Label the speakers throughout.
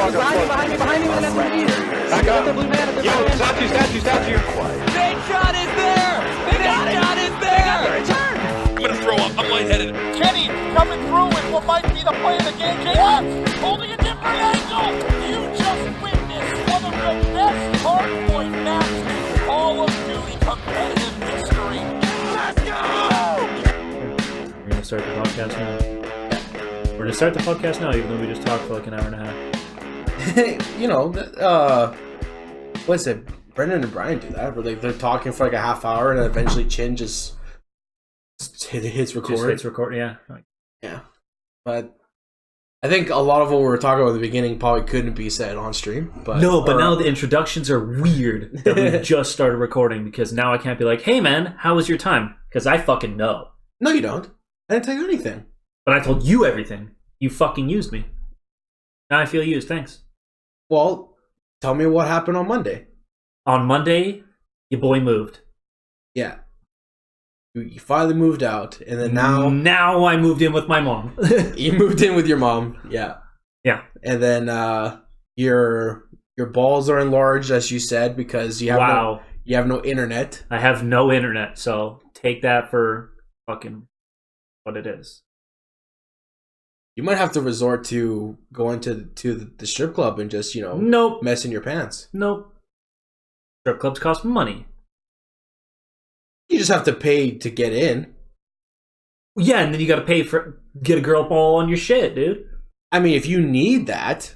Speaker 1: Behind me, back up. Yo, statue.
Speaker 2: Big shot is there! Big shot is there!
Speaker 1: I'm gonna throw up. I'm lightheaded.
Speaker 2: Kenny coming through with what might be the play of the game. What? Holding a different angle! You just witnessed one of the best hardpoint maps in Call of Duty competitive history. Let's go!
Speaker 3: We're gonna start the podcast now. We're gonna start the podcast now, even though we just talked for like an hour and a half.
Speaker 4: You know, what's it? Brendan and Brian do that, where they're talking for like a half hour, and then eventually Chin just hits record.
Speaker 3: Just hits record, yeah.
Speaker 4: Yeah, but I think a lot of what we were talking about at the beginning probably couldn't be said on stream. But
Speaker 3: now the introductions are weird that we just started recording, because now I can't be like, "Hey man, how was your time?" Because I fucking know.
Speaker 4: No, you don't. I didn't tell you anything.
Speaker 3: But I told you everything. You fucking used me. Now I feel used. Thanks.
Speaker 4: Well, tell me what happened on Monday.
Speaker 3: On Monday, your boy moved.
Speaker 4: Yeah. You finally moved out, and then
Speaker 3: Now I moved in with my mom.
Speaker 4: you moved in with your mom. Yeah.
Speaker 3: Yeah.
Speaker 4: And then your balls are enlarged, as you said, because you have no internet.
Speaker 3: I have no internet, so take that for fucking what it is.
Speaker 4: You might have to resort to going to the strip club and just,
Speaker 3: Nope.
Speaker 4: mess in your pants.
Speaker 3: Nope. Strip clubs cost money.
Speaker 4: You just have to pay to get in.
Speaker 3: Yeah, and then you gotta pay for get a girl all on your shit, dude.
Speaker 4: I mean, if you need that.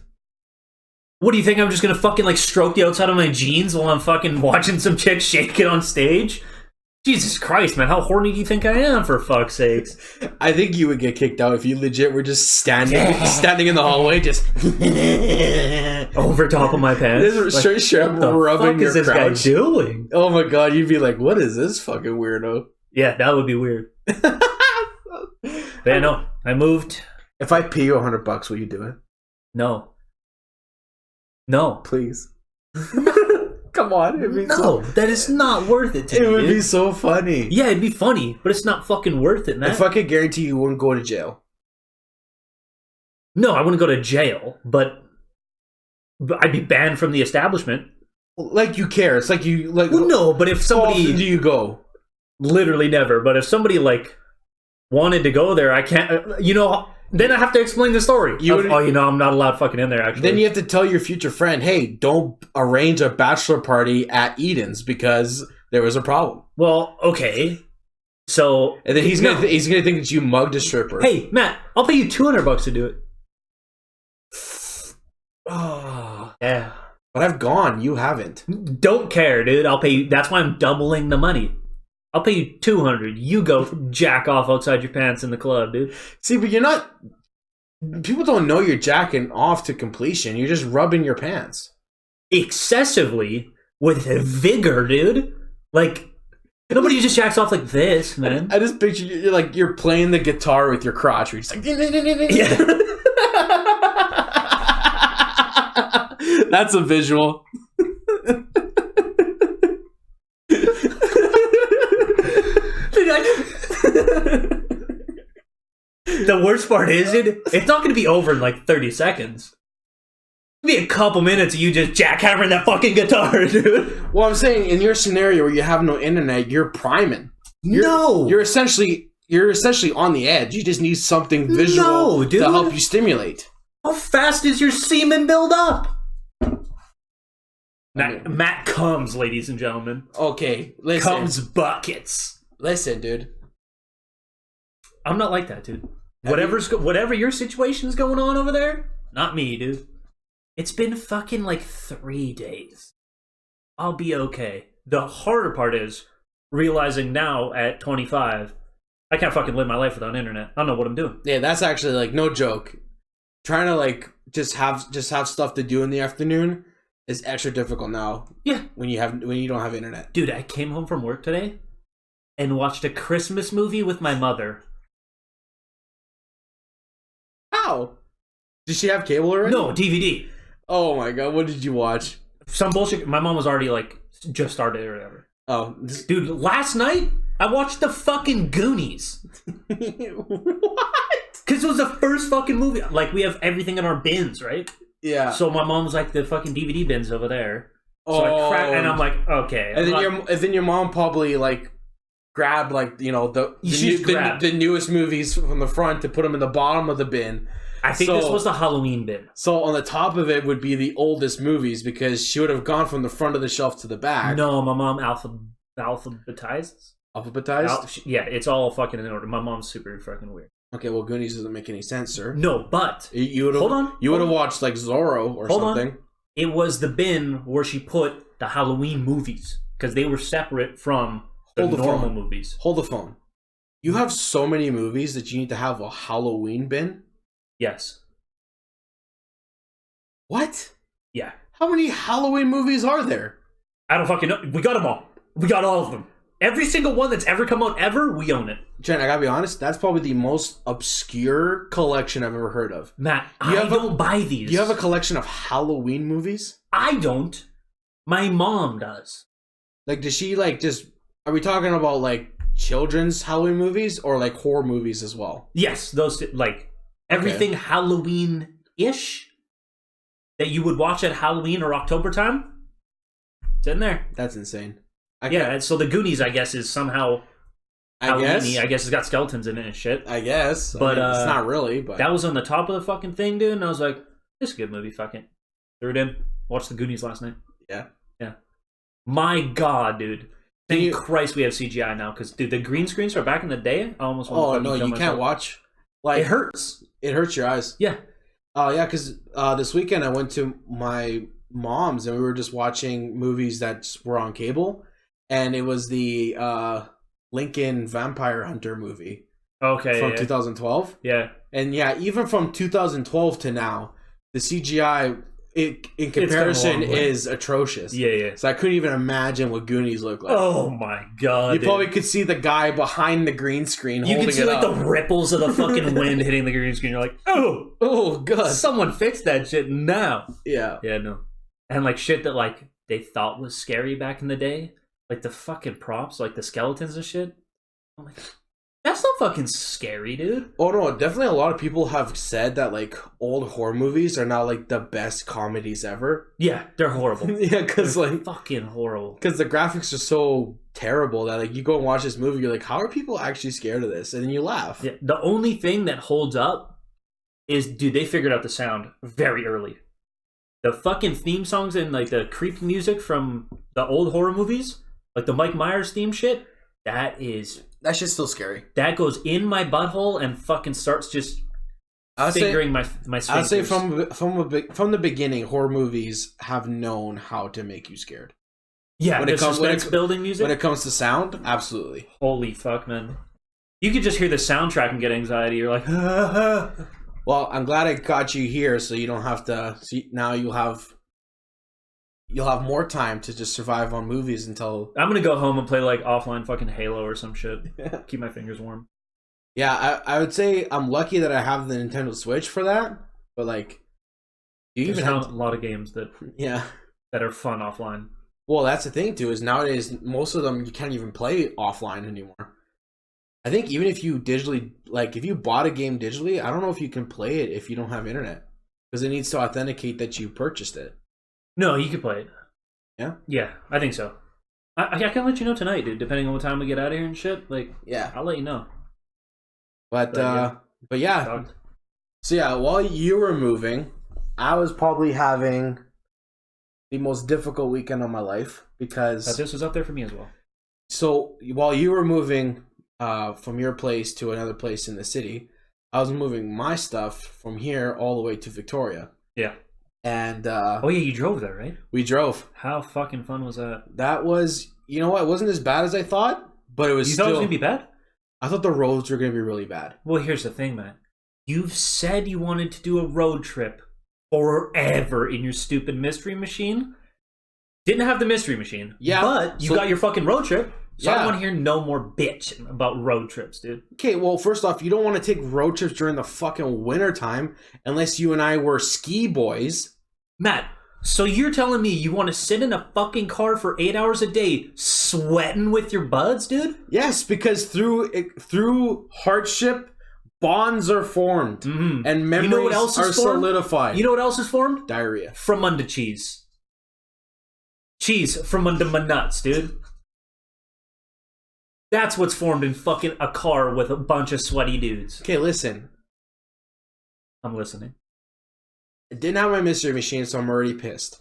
Speaker 3: What do you think? I'm just gonna fucking like stroke the outside of my jeans while I'm fucking watching some chick shake it on stage? Jesus Christ, man, how horny do you think I am, for fuck's sakes?
Speaker 4: I think you would get kicked out if you legit were just standing in the hallway, just
Speaker 3: over top of my pants.
Speaker 4: Straight rubbing your crotch. What is this guy
Speaker 3: doing?
Speaker 4: Oh my god, you'd be like, what is this fucking weirdo?
Speaker 3: Yeah, that would be weird. But yeah, no, I moved.
Speaker 4: If I pay you $100, will you do it?
Speaker 3: No.
Speaker 4: Please. Come on.
Speaker 3: That is not worth it to me.
Speaker 4: It would be so funny.
Speaker 3: Yeah, it'd be funny, but it's not fucking worth it, man.
Speaker 4: If I could guarantee you wouldn't go to jail.
Speaker 3: No, I wouldn't go to jail, but I'd be banned from the establishment.
Speaker 4: Like you care. It's like you like.
Speaker 3: Well, no, but if somebody
Speaker 4: do you go?
Speaker 3: Literally never. But if somebody like wanted to go there, I can't. Then I have to explain the story. I'm not allowed fucking in there, actually.
Speaker 4: Then you have to tell your future friend, hey, don't arrange a bachelor party at Eden's because there was a problem.
Speaker 3: Well, okay. So...
Speaker 4: And then he's gonna think that you mugged a stripper.
Speaker 3: Hey, Matt, I'll pay you $200 to do it. Oh, yeah.
Speaker 4: But I've gone. You haven't.
Speaker 3: Don't care, dude. I'll pay you... That's why I'm doubling the money. I'll pay you $200. You go jack off outside your pants in the club, dude.
Speaker 4: See, but you're not... People don't know you're jacking off to completion. You're just rubbing your pants.
Speaker 3: Excessively, with vigor, dude. Like, nobody just jacks off like this, man.
Speaker 4: I just picture you're playing the guitar with your crotch. You're just like...
Speaker 3: Yeah.
Speaker 4: That's a visual.
Speaker 3: The worst part is, it's not going to be over in like 30 seconds. It'll be a couple minutes of you just jackhammering that fucking guitar, dude.
Speaker 4: Well, I'm saying in your scenario where you have no internet, you're priming. You're essentially on the edge. You just need something visual to help you stimulate.
Speaker 3: How fast is your semen build up? Matt comes, ladies and gentlemen.
Speaker 4: Okay, listen.
Speaker 3: Comes buckets.
Speaker 4: Listen, dude.
Speaker 3: I'm not like that, dude. Whatever your situation's going on over there, not me, dude. It's been fucking like 3 days. I'll be okay. The harder part is realizing now at 25, I can't fucking live my life without internet. I don't know what I'm doing.
Speaker 4: Yeah, that's actually like no joke. Trying to like just have stuff to do in the afternoon is extra difficult now.
Speaker 3: Yeah,
Speaker 4: when you don't have internet.
Speaker 3: Dude, I came home from work today and watched a Christmas movie with my mother.
Speaker 4: How? Did she have cable already?
Speaker 3: No, DVD.
Speaker 4: Oh my god, what did you watch?
Speaker 3: Some bullshit. My mom was already like just started or whatever.
Speaker 4: Oh,
Speaker 3: dude, last night I watched the fucking Goonies.
Speaker 4: What?
Speaker 3: Because it was the first fucking movie. Like, we have everything in our bins, right?
Speaker 4: Yeah.
Speaker 3: So my mom was like, the fucking DVD bin's over there. So I cracked, and I'm like, okay.
Speaker 4: And then your mom probably like grabbed like the newest movies from the front to put them in the bottom of the bin.
Speaker 3: I think this was the Halloween bin.
Speaker 4: So on the top of it would be the oldest movies because she would have gone from the front of the shelf to the back.
Speaker 3: No, my mom alphabetized.
Speaker 4: Alphabetized?
Speaker 3: Yeah, it's all fucking in order. My mom's super fucking weird.
Speaker 4: Okay, well, Goonies doesn't make any sense, sir.
Speaker 3: No, but
Speaker 4: you would have watched like Zorro or something.
Speaker 3: On. It was the bin where she put the Halloween movies because they were separate from the normal movies.
Speaker 4: Hold the phone. You have so many movies that you need to have a Halloween bin?
Speaker 3: Yes.
Speaker 4: What?
Speaker 3: Yeah.
Speaker 4: How many Halloween movies are there?
Speaker 3: I don't fucking know. We got them all. We got all of them. Every single one that's ever come out ever, we own it.
Speaker 4: Jen, I gotta be honest, that's probably the most obscure collection I've ever heard of.
Speaker 3: Matt, I don't buy these.
Speaker 4: You have a collection of Halloween movies?
Speaker 3: I don't. My mom does.
Speaker 4: Like, does she like just... Are we talking about like children's Halloween movies or like horror movies as well?
Speaker 3: Yes, those like everything Halloween-ish that you would watch at Halloween or October time. It's in there.
Speaker 4: That's insane.
Speaker 3: Yeah, so the Goonies, I guess, is somehow Halloween-y. I guess it's got skeletons in it and shit.
Speaker 4: I guess.
Speaker 3: But
Speaker 4: it's not really, but...
Speaker 3: That was on the top of the fucking thing, dude, and I was like, this is a good movie, fuck it. Threw it in. Watched the Goonies last night.
Speaker 4: Yeah.
Speaker 3: Yeah. My God, dude. Thank Christ we have CGI now, because, dude, the green screens are back in the day. I almost want to
Speaker 4: you can't watch. Like,
Speaker 3: it hurts.
Speaker 4: It hurts your eyes.
Speaker 3: Yeah.
Speaker 4: Yeah, because this weekend I went to my mom's, and we were just watching movies that were on cable. And it was the Lincoln Vampire Hunter movie.
Speaker 3: Okay.
Speaker 4: From 2012.
Speaker 3: Yeah.
Speaker 4: And yeah, even from 2012 to now, the CGI in comparison is atrocious.
Speaker 3: Yeah.
Speaker 4: So I couldn't even imagine what Goonies looked like.
Speaker 3: Oh my God.
Speaker 4: You probably could see the guy behind the green screen holding it up.
Speaker 3: You could see like the ripples of the fucking wind hitting the green screen. You're like,
Speaker 4: oh God.
Speaker 3: Someone fix that shit now.
Speaker 4: Yeah.
Speaker 3: Yeah, no. And like shit that like they thought was scary back in the day. Like the fucking props, like the skeletons and shit. I'm like, that's not fucking scary, dude.
Speaker 4: Oh no, definitely a lot of people have said that like old horror movies are now like the best comedies ever.
Speaker 3: Yeah, they're horrible.
Speaker 4: Yeah, because like
Speaker 3: fucking horrible.
Speaker 4: Because the graphics are so terrible that like you go and watch this movie, you're like, how are people actually scared of this? And then you laugh.
Speaker 3: Yeah, the only thing that holds up is, dude, they figured out the sound very early. The fucking theme songs and like the creep music from the old horror movies. Like the Mike Myers theme shit, that shit's
Speaker 4: still scary.
Speaker 3: That goes in my butthole and fucking starts just fingering my sphincters.
Speaker 4: I'd say from the beginning, horror movies have known how to make you scared.
Speaker 3: Yeah, when it comes building music.
Speaker 4: When it comes to sound, absolutely.
Speaker 3: Holy fuck, man! You could just hear the soundtrack and get anxiety. You're like,
Speaker 4: well, I'm glad I got you here, so you don't have to. See, now you'll have more time to just survive on movies until...
Speaker 3: I'm gonna go home and play like offline fucking Halo or some shit. Keep my fingers warm.
Speaker 4: Yeah, I would say I'm lucky that I have the Nintendo Switch for that. But like,
Speaker 3: there's a lot of games that are fun offline.
Speaker 4: Well, that's the thing too, is nowadays most of them you can't even play offline anymore. I think even if you digitally, like if you bought a game digitally, I don't know if you can play it if you don't have internet, because it needs to authenticate that you purchased it.
Speaker 3: No, you can play it.
Speaker 4: Yeah?
Speaker 3: Yeah, I think so. I can let you know tonight, dude, depending on what time we get out of here and shit. Like,
Speaker 4: yeah,
Speaker 3: I'll let you know.
Speaker 4: But yeah. So yeah, while you were moving, I was probably having the most difficult weekend of my life because...
Speaker 3: This was up there for me as well.
Speaker 4: So while you were moving from your place to another place in the city, I was moving my stuff from here all the way to Victoria.
Speaker 3: Yeah.
Speaker 4: And
Speaker 3: oh yeah, you drove there, right?
Speaker 4: We drove.
Speaker 3: How fucking fun was that?
Speaker 4: That was, you know what, it wasn't as bad as I thought, but it was
Speaker 3: You thought it was gonna be bad?
Speaker 4: I thought the roads were gonna be really bad.
Speaker 3: Well, here's the thing, man. You've said you wanted to do a road trip forever in your stupid mystery machine. Didn't have the mystery machine.
Speaker 4: Yeah.
Speaker 3: But you got your fucking road trip. So
Speaker 4: yeah.
Speaker 3: I don't want to hear no more bitch about road trips, dude.
Speaker 4: Okay, well, first off, you don't want to take road trips during the fucking winter time unless you and I were ski boys.
Speaker 3: Matt, so you're telling me you want to sit in a fucking car for 8 hours a day sweating with your buds, dude?
Speaker 4: Yes, because through hardship, bonds are formed and memories are solidified.
Speaker 3: You know what else is formed?
Speaker 4: Diarrhea.
Speaker 3: From under cheese. Cheese from under my nuts, dude. That's what's formed in fucking a car with a bunch of sweaty dudes.
Speaker 4: Okay, listen.
Speaker 3: I'm listening.
Speaker 4: I didn't have my mystery machine, so I'm already pissed.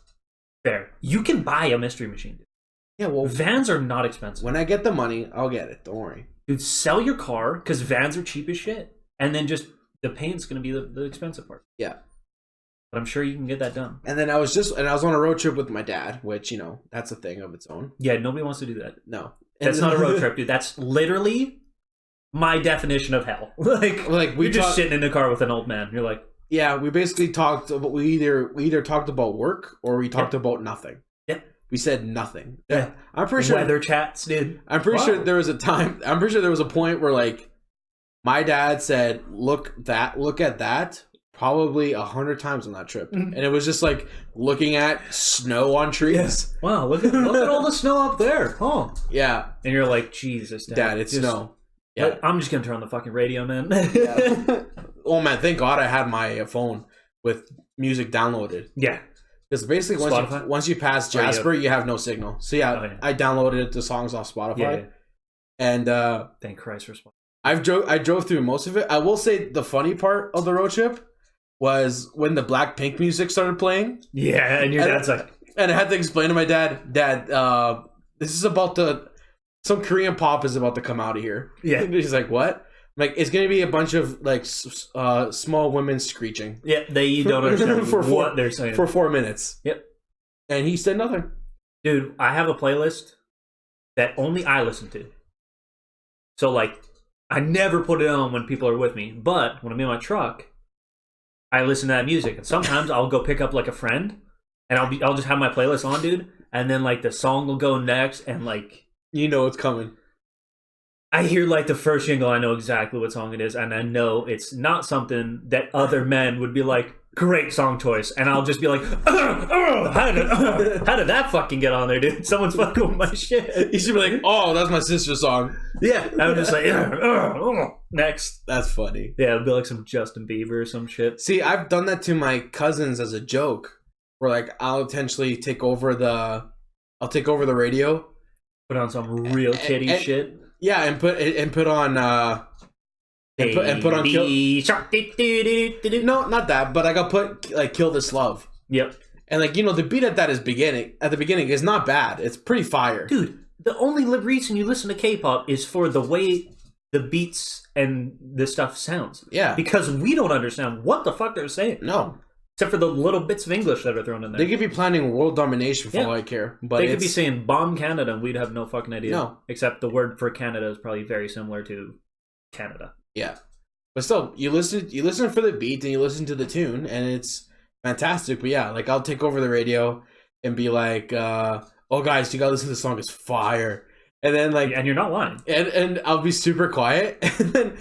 Speaker 3: Fair. You can buy a mystery machine, dude.
Speaker 4: Yeah, well,
Speaker 3: vans are not expensive.
Speaker 4: When I get the money, I'll get it. Don't worry.
Speaker 3: Dude, sell your car, because vans are cheap as shit. And then just, the paint's going to be the expensive part.
Speaker 4: Yeah.
Speaker 3: But I'm sure you can get that done.
Speaker 4: And then I was on a road trip with my dad, which, you know, that's a thing of its own.
Speaker 3: Yeah, nobody wants to do that.
Speaker 4: No.
Speaker 3: That's not a road trip, dude. That's literally my definition of hell. like
Speaker 4: we
Speaker 3: you're just sitting in the car with an old man. You're like,
Speaker 4: yeah, we basically talked about we either talked about work or we talked about nothing.
Speaker 3: Yeah.
Speaker 4: We said nothing.
Speaker 3: Yeah.
Speaker 4: I'm pretty sure
Speaker 3: weather chats, dude.
Speaker 4: I'm pretty sure there was a point where like my dad said, look at that probably 100 times on that trip. And it was just like looking at snow on trees.
Speaker 3: Yes. Wow, look at all the snow up there. Oh.
Speaker 4: Yeah.
Speaker 3: And you're like, Jesus, Dad,
Speaker 4: it's snow. Yeah.
Speaker 3: I'm just gonna turn on the fucking radio, man.
Speaker 4: Yeah. Oh man, thank God I had my phone with music downloaded.
Speaker 3: Yeah.
Speaker 4: Because basically once you pass Jasper, you have no signal. So yeah, I downloaded the songs off Spotify.
Speaker 3: Yeah.
Speaker 4: And
Speaker 3: thank Christ for Spotify.
Speaker 4: I drove through most of it. I will say the funny part of the road trip was when the Blackpink music started playing.
Speaker 3: Yeah, and your dad's like,
Speaker 4: and I had to explain to my dad, this is about some Korean pop is about to come out of here.
Speaker 3: Yeah.
Speaker 4: And he's like, what? I'm like, it's gonna be a bunch of like small women screeching.
Speaker 3: Yeah, you don't understand what they're saying
Speaker 4: for 4 minutes.
Speaker 3: Yep.
Speaker 4: And he said nothing.
Speaker 3: Dude, I have a playlist that only I listen to. So like, I never put it on when people are with me, but when I'm in my truck, I listen to that music. And sometimes I'll go pick up like a friend, and I'll just have my playlist on, dude. And then like the song will go next, and like,
Speaker 4: you know it's coming.
Speaker 3: I hear like the first jingle, I know exactly what song it is, and I know it's not something that other men would be like, great song choice, and I'll just be like, how did that fucking get on there, dude? Someone's fucking with my shit.
Speaker 4: You should be like, oh, that's my sister's song.
Speaker 3: Yeah, I'm just like, next.
Speaker 4: That's funny.
Speaker 3: Yeah, it'll be like some Justin Bieber or some shit.
Speaker 4: See, I've done that to my cousins as a joke, where like I'll intentionally take over the radio,
Speaker 3: put on some real kitty shit.
Speaker 4: Yeah, and put on and put on no, not that, but I got put like Kill This Love.
Speaker 3: Yep.
Speaker 4: And like, you know, the beat at the beginning is not bad. It's pretty fire.
Speaker 3: Dude, the only reason you listen to K-pop is for the way the beats and the stuff sounds.
Speaker 4: Yeah.
Speaker 3: Because we don't understand what the fuck they're saying.
Speaker 4: No.
Speaker 3: Except for the little bits of English that are thrown in there.
Speaker 4: They could be planning world domination for all I care. But
Speaker 3: they could be saying bomb Canada and we'd have no fucking idea.
Speaker 4: No.
Speaker 3: Except the word for Canada is probably very similar to Canada.
Speaker 4: Yeah. But still, you listen for the beat and you listen to the tune and it's fantastic. But yeah, like I'll take over the radio and be like, oh guys, you gotta listen to this song, it's fire. And then like,
Speaker 3: and you're not lying.
Speaker 4: And I'll be super quiet. And then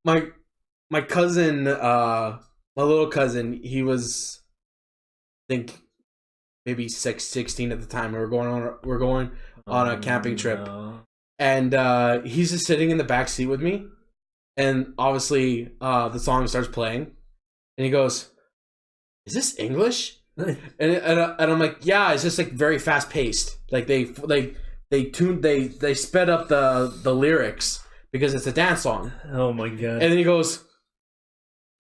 Speaker 4: my cousin, my little cousin, he was, I think, maybe 16 at the time. We're going on a camping trip, and he's just sitting in the back seat with me. And obviously, the song starts playing, and he goes, "Is this English?" and I'm like, "Yeah, it's just like very fast paced. Like they sped up the lyrics because it's a dance song."
Speaker 3: Oh my god!
Speaker 4: And then he goes,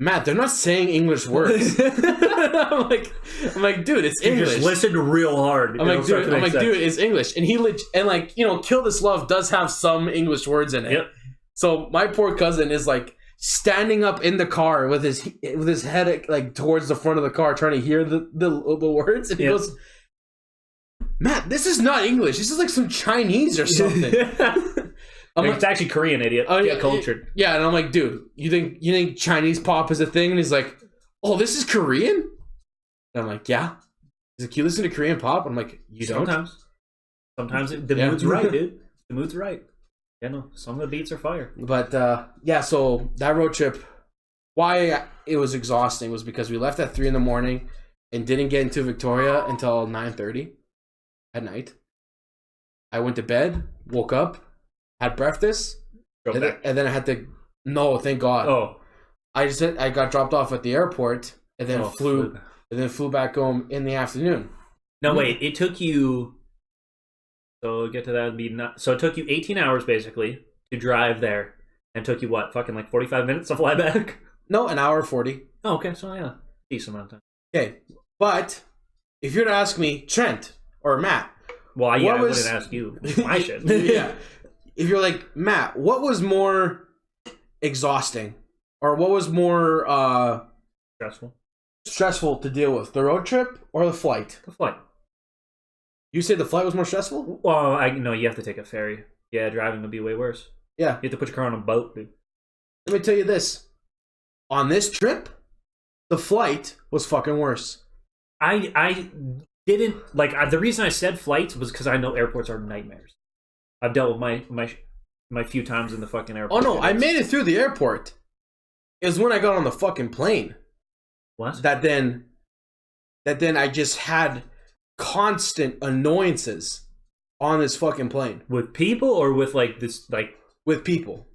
Speaker 4: Matt, they're not saying English words. I'm like, dude, it's English.
Speaker 3: Just listen real hard.
Speaker 4: I'm like, dude, it's English. And Kill This Love does have some English words in it.
Speaker 3: Yep.
Speaker 4: So my poor cousin is like standing up in the car with his head like towards the front of the car, trying to hear the words. And he goes, Matt, this is not English. This is like some Chinese or something.
Speaker 3: It's actually Korean, idiot. Get cultured.
Speaker 4: Yeah, and I'm like, dude, you think Chinese pop is a thing? And he's like, oh, this is Korean? And I'm like, yeah. He's like, you listen to Korean pop? I'm like, you don't?
Speaker 3: Sometimes the mood's right, dude. The mood's right. Yeah, no, some of the beats are fire.
Speaker 4: But, yeah, so that road trip, why it was exhausting was because we left at 3 in the morning and didn't get into Victoria until 9:30 at night. I went to bed, woke up, had breakfast, and then I had to... No, thank God.
Speaker 3: Oh.
Speaker 4: I got dropped off at the airport and then flew back home in the afternoon.
Speaker 3: No, wait. It took you. So get to that. So it took you 18 hours basically to drive there, and took you what? Fucking like 45 minutes to fly back.
Speaker 4: No, an hour 40.
Speaker 3: Oh, okay. So yeah, decent amount of time.
Speaker 4: Okay, but if you're to ask me, Trent or Matt,
Speaker 3: well, yeah, I wouldn't ask you. My shit.
Speaker 4: Yeah. If you're like, Matt, what was more exhausting? Or what was more stressful to deal with? The road trip or the flight?
Speaker 3: The flight.
Speaker 4: You say the flight was more stressful?
Speaker 3: Well, no, you have to take a ferry. Yeah, driving would be way worse.
Speaker 4: Yeah.
Speaker 3: You have to put your car on a boat, dude.
Speaker 4: Let me tell you this. On this trip, the flight was fucking worse.
Speaker 3: I didn't like the reason I said flights was because I know airports are nightmares. I've dealt with my few times in the fucking airport.
Speaker 4: Oh no, I made it through the airport. It was when I got on the fucking plane.
Speaker 3: What?
Speaker 4: That then I just had constant annoyances on this fucking plane.
Speaker 3: With people or with like this like
Speaker 4: with people.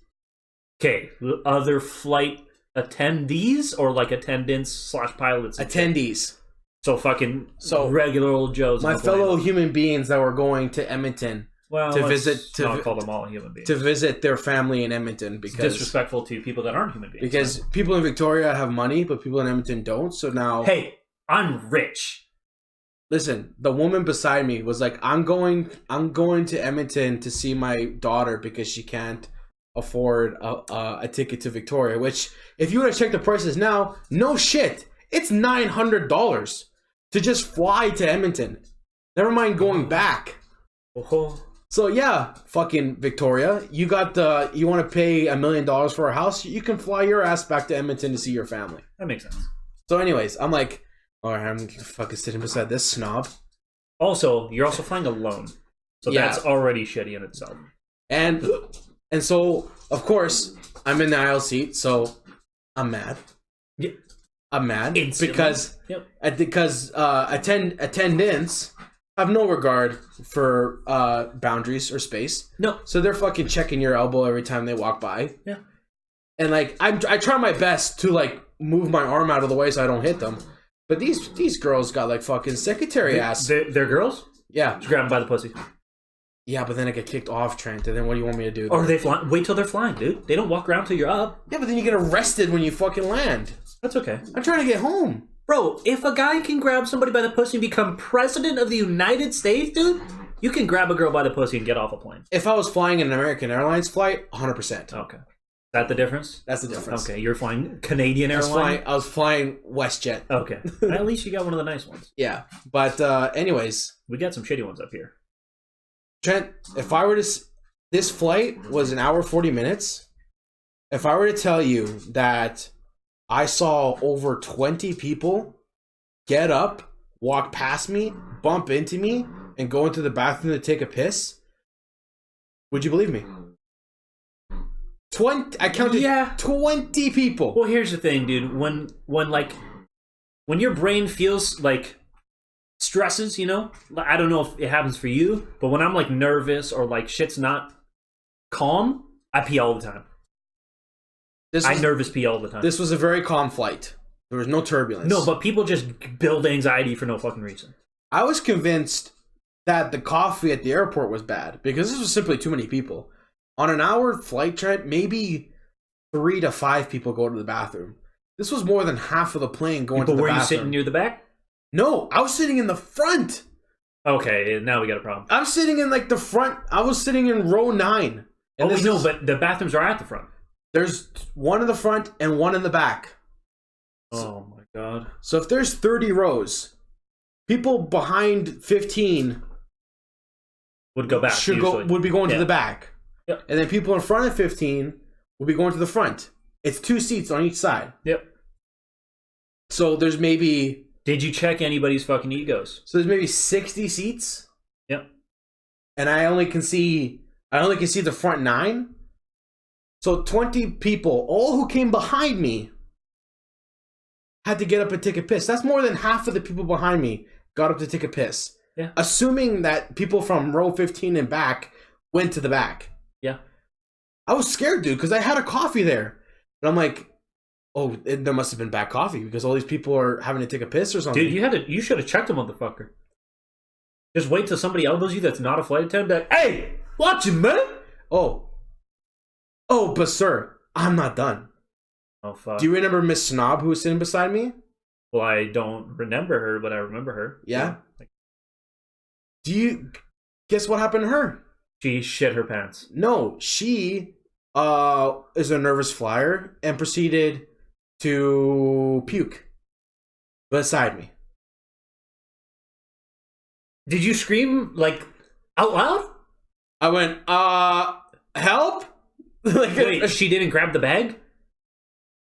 Speaker 3: Okay, other flight attendees or like attendants / pilots?
Speaker 4: Attendees.
Speaker 3: So regular old Joes.
Speaker 4: My fellow human beings that were going to Edmonton
Speaker 3: not call them all human beings.
Speaker 4: To visit their family in Edmonton because
Speaker 3: it's disrespectful to people that aren't human beings.
Speaker 4: Because people in Victoria have money, but people in Edmonton don't. So now,
Speaker 3: hey, I'm rich.
Speaker 4: Listen, the woman beside me was like, "I'm going to Edmonton to see my daughter because she can't afford a ticket to Victoria." Which, if you were to check the prices now, no shit, it's $900 to just fly to Edmonton. Never mind going back.
Speaker 3: Oh.
Speaker 4: So yeah, fucking Victoria, you want to pay $1 million for a house? You can fly your ass back to Edmonton to see your family.
Speaker 3: That makes sense.
Speaker 4: So anyways, I'm like, all right, I'm fucking sitting beside this snob.
Speaker 3: Also, you're also flying alone, so that's already shitty in itself.
Speaker 4: And so of course I'm in the aisle seat, so I'm mad.
Speaker 3: Yeah.
Speaker 4: I'm mad
Speaker 3: Instantly.
Speaker 4: because attendants have no regard for boundaries or space.
Speaker 3: No.
Speaker 4: So they're fucking checking your elbow every time they walk by.
Speaker 3: Yeah.
Speaker 4: And like I try my best to like move my arm out of the way so I don't hit them. But these girls got like fucking secretary ass.
Speaker 3: They're girls?
Speaker 4: Yeah.
Speaker 3: Just grab them by the pussy.
Speaker 4: Yeah, but then I get kicked off, Trent, and then what do you want me to do?
Speaker 3: Or are they flying? Wait till they're flying, dude. They don't walk around till you're up.
Speaker 4: Yeah, but then you get arrested when you fucking land.
Speaker 3: That's okay.
Speaker 4: I'm trying to get home.
Speaker 3: Bro, if a guy can grab somebody by the pussy and become president of the United States, dude, you can grab a girl by the pussy and get off a plane.
Speaker 4: If I was flying an American Airlines flight, 100%.
Speaker 3: Okay. Is that the difference?
Speaker 4: That's the difference.
Speaker 3: Okay, you're flying Canadian Airlines?
Speaker 4: I was flying WestJet.
Speaker 3: Okay. At least you got one of the nice ones.
Speaker 4: Yeah. But anyways.
Speaker 3: We got some shitty ones up here.
Speaker 4: Trent, if I were to... This flight was an hour 40 minutes. If I were to tell you that I saw over 20 people get up, walk past me, bump into me, and go into the bathroom to take a piss, would you believe me? 20. I counted 20 people.
Speaker 3: Well, here's the thing, dude. When your brain feels like stresses, you know, I don't know if it happens for you, but when I'm like nervous or like shit's not calm, I pee all the time. I nervous pee all the time.
Speaker 4: This was a very calm flight. There was no turbulence.
Speaker 3: No, but people just build anxiety for no fucking reason.
Speaker 4: I was convinced that the coffee at the airport was bad because this was simply too many people. On an hour flight, Trent, maybe 3 to 5 people go to the bathroom. This was more than half of the plane going to the bathroom. But
Speaker 3: were you sitting near the back?
Speaker 4: No, I was sitting in the front.
Speaker 3: Okay, now we got a problem.
Speaker 4: I'm sitting in like the front. I was sitting in row 9.
Speaker 3: And but the bathrooms are at the front.
Speaker 4: There's one in the front and one in the back.
Speaker 3: Oh my god.
Speaker 4: So if there's 30 rows, people behind 15
Speaker 3: would go back.
Speaker 4: Would be going to the back.
Speaker 3: Yep.
Speaker 4: And then people in front of 15 will be going to the front. It's 2 seats on each side.
Speaker 3: Yep.
Speaker 4: So there's maybe...
Speaker 3: Did you check anybody's fucking egos?
Speaker 4: So there's maybe 60 seats.
Speaker 3: Yep.
Speaker 4: And I only can see the front 9. So 20 people, all who came behind me, had to get up and take a piss. That's more than half of the people behind me got up to take a piss.
Speaker 3: Yeah.
Speaker 4: Assuming that people from row 15 and back went to the back.
Speaker 3: Yeah.
Speaker 4: I was scared, dude, because I had a coffee there. And I'm like, Oh, there must have been bad coffee because all these people are having to take a piss or something.
Speaker 3: Dude, you should have checked him, motherfucker. Just wait till somebody elbows you that's not a flight attendant. Be like, hey, watch him, man.
Speaker 4: Oh, but sir, I'm not done.
Speaker 3: Oh fuck.
Speaker 4: Do you remember Miss Snob who was sitting beside me?
Speaker 3: Well, I don't remember her, but I remember her.
Speaker 4: Yeah. Do you guess what happened to her?
Speaker 3: She shit her pants.
Speaker 4: No, she is a nervous flyer and proceeded to puke beside me.
Speaker 3: Did you scream like out loud?
Speaker 4: I went, help?
Speaker 3: Wait, she didn't grab the bag?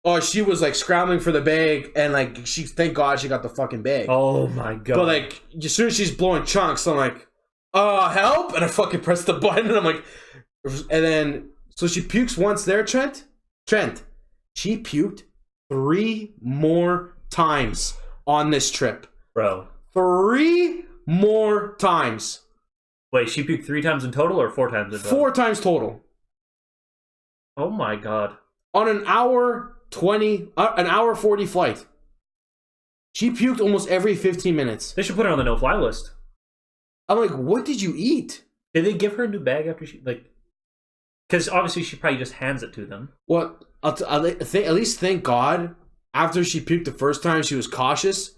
Speaker 4: Oh, she was like scrambling for the bag, and like thank God she got the fucking bag.
Speaker 3: Oh my god!
Speaker 4: But like as soon as she's blowing chunks, I'm like, help! And I fucking press the button, and I'm like, and then so she pukes once there, Trent. She puked 3 more times on this trip,
Speaker 3: bro.
Speaker 4: 3 more times.
Speaker 3: Wait, she puked 3 times in total, or 4 times in total?
Speaker 4: 4 times total.
Speaker 3: Oh my god!
Speaker 4: On an hour 40 flight. She puked almost every 15 minutes.
Speaker 3: They should put her on the no-fly list.
Speaker 4: I'm like, what did you eat?
Speaker 3: Did they give her a new bag after she, like... Because obviously she probably just hands it to them.
Speaker 4: Well, at least thank God, after she puked the first time, she was cautious.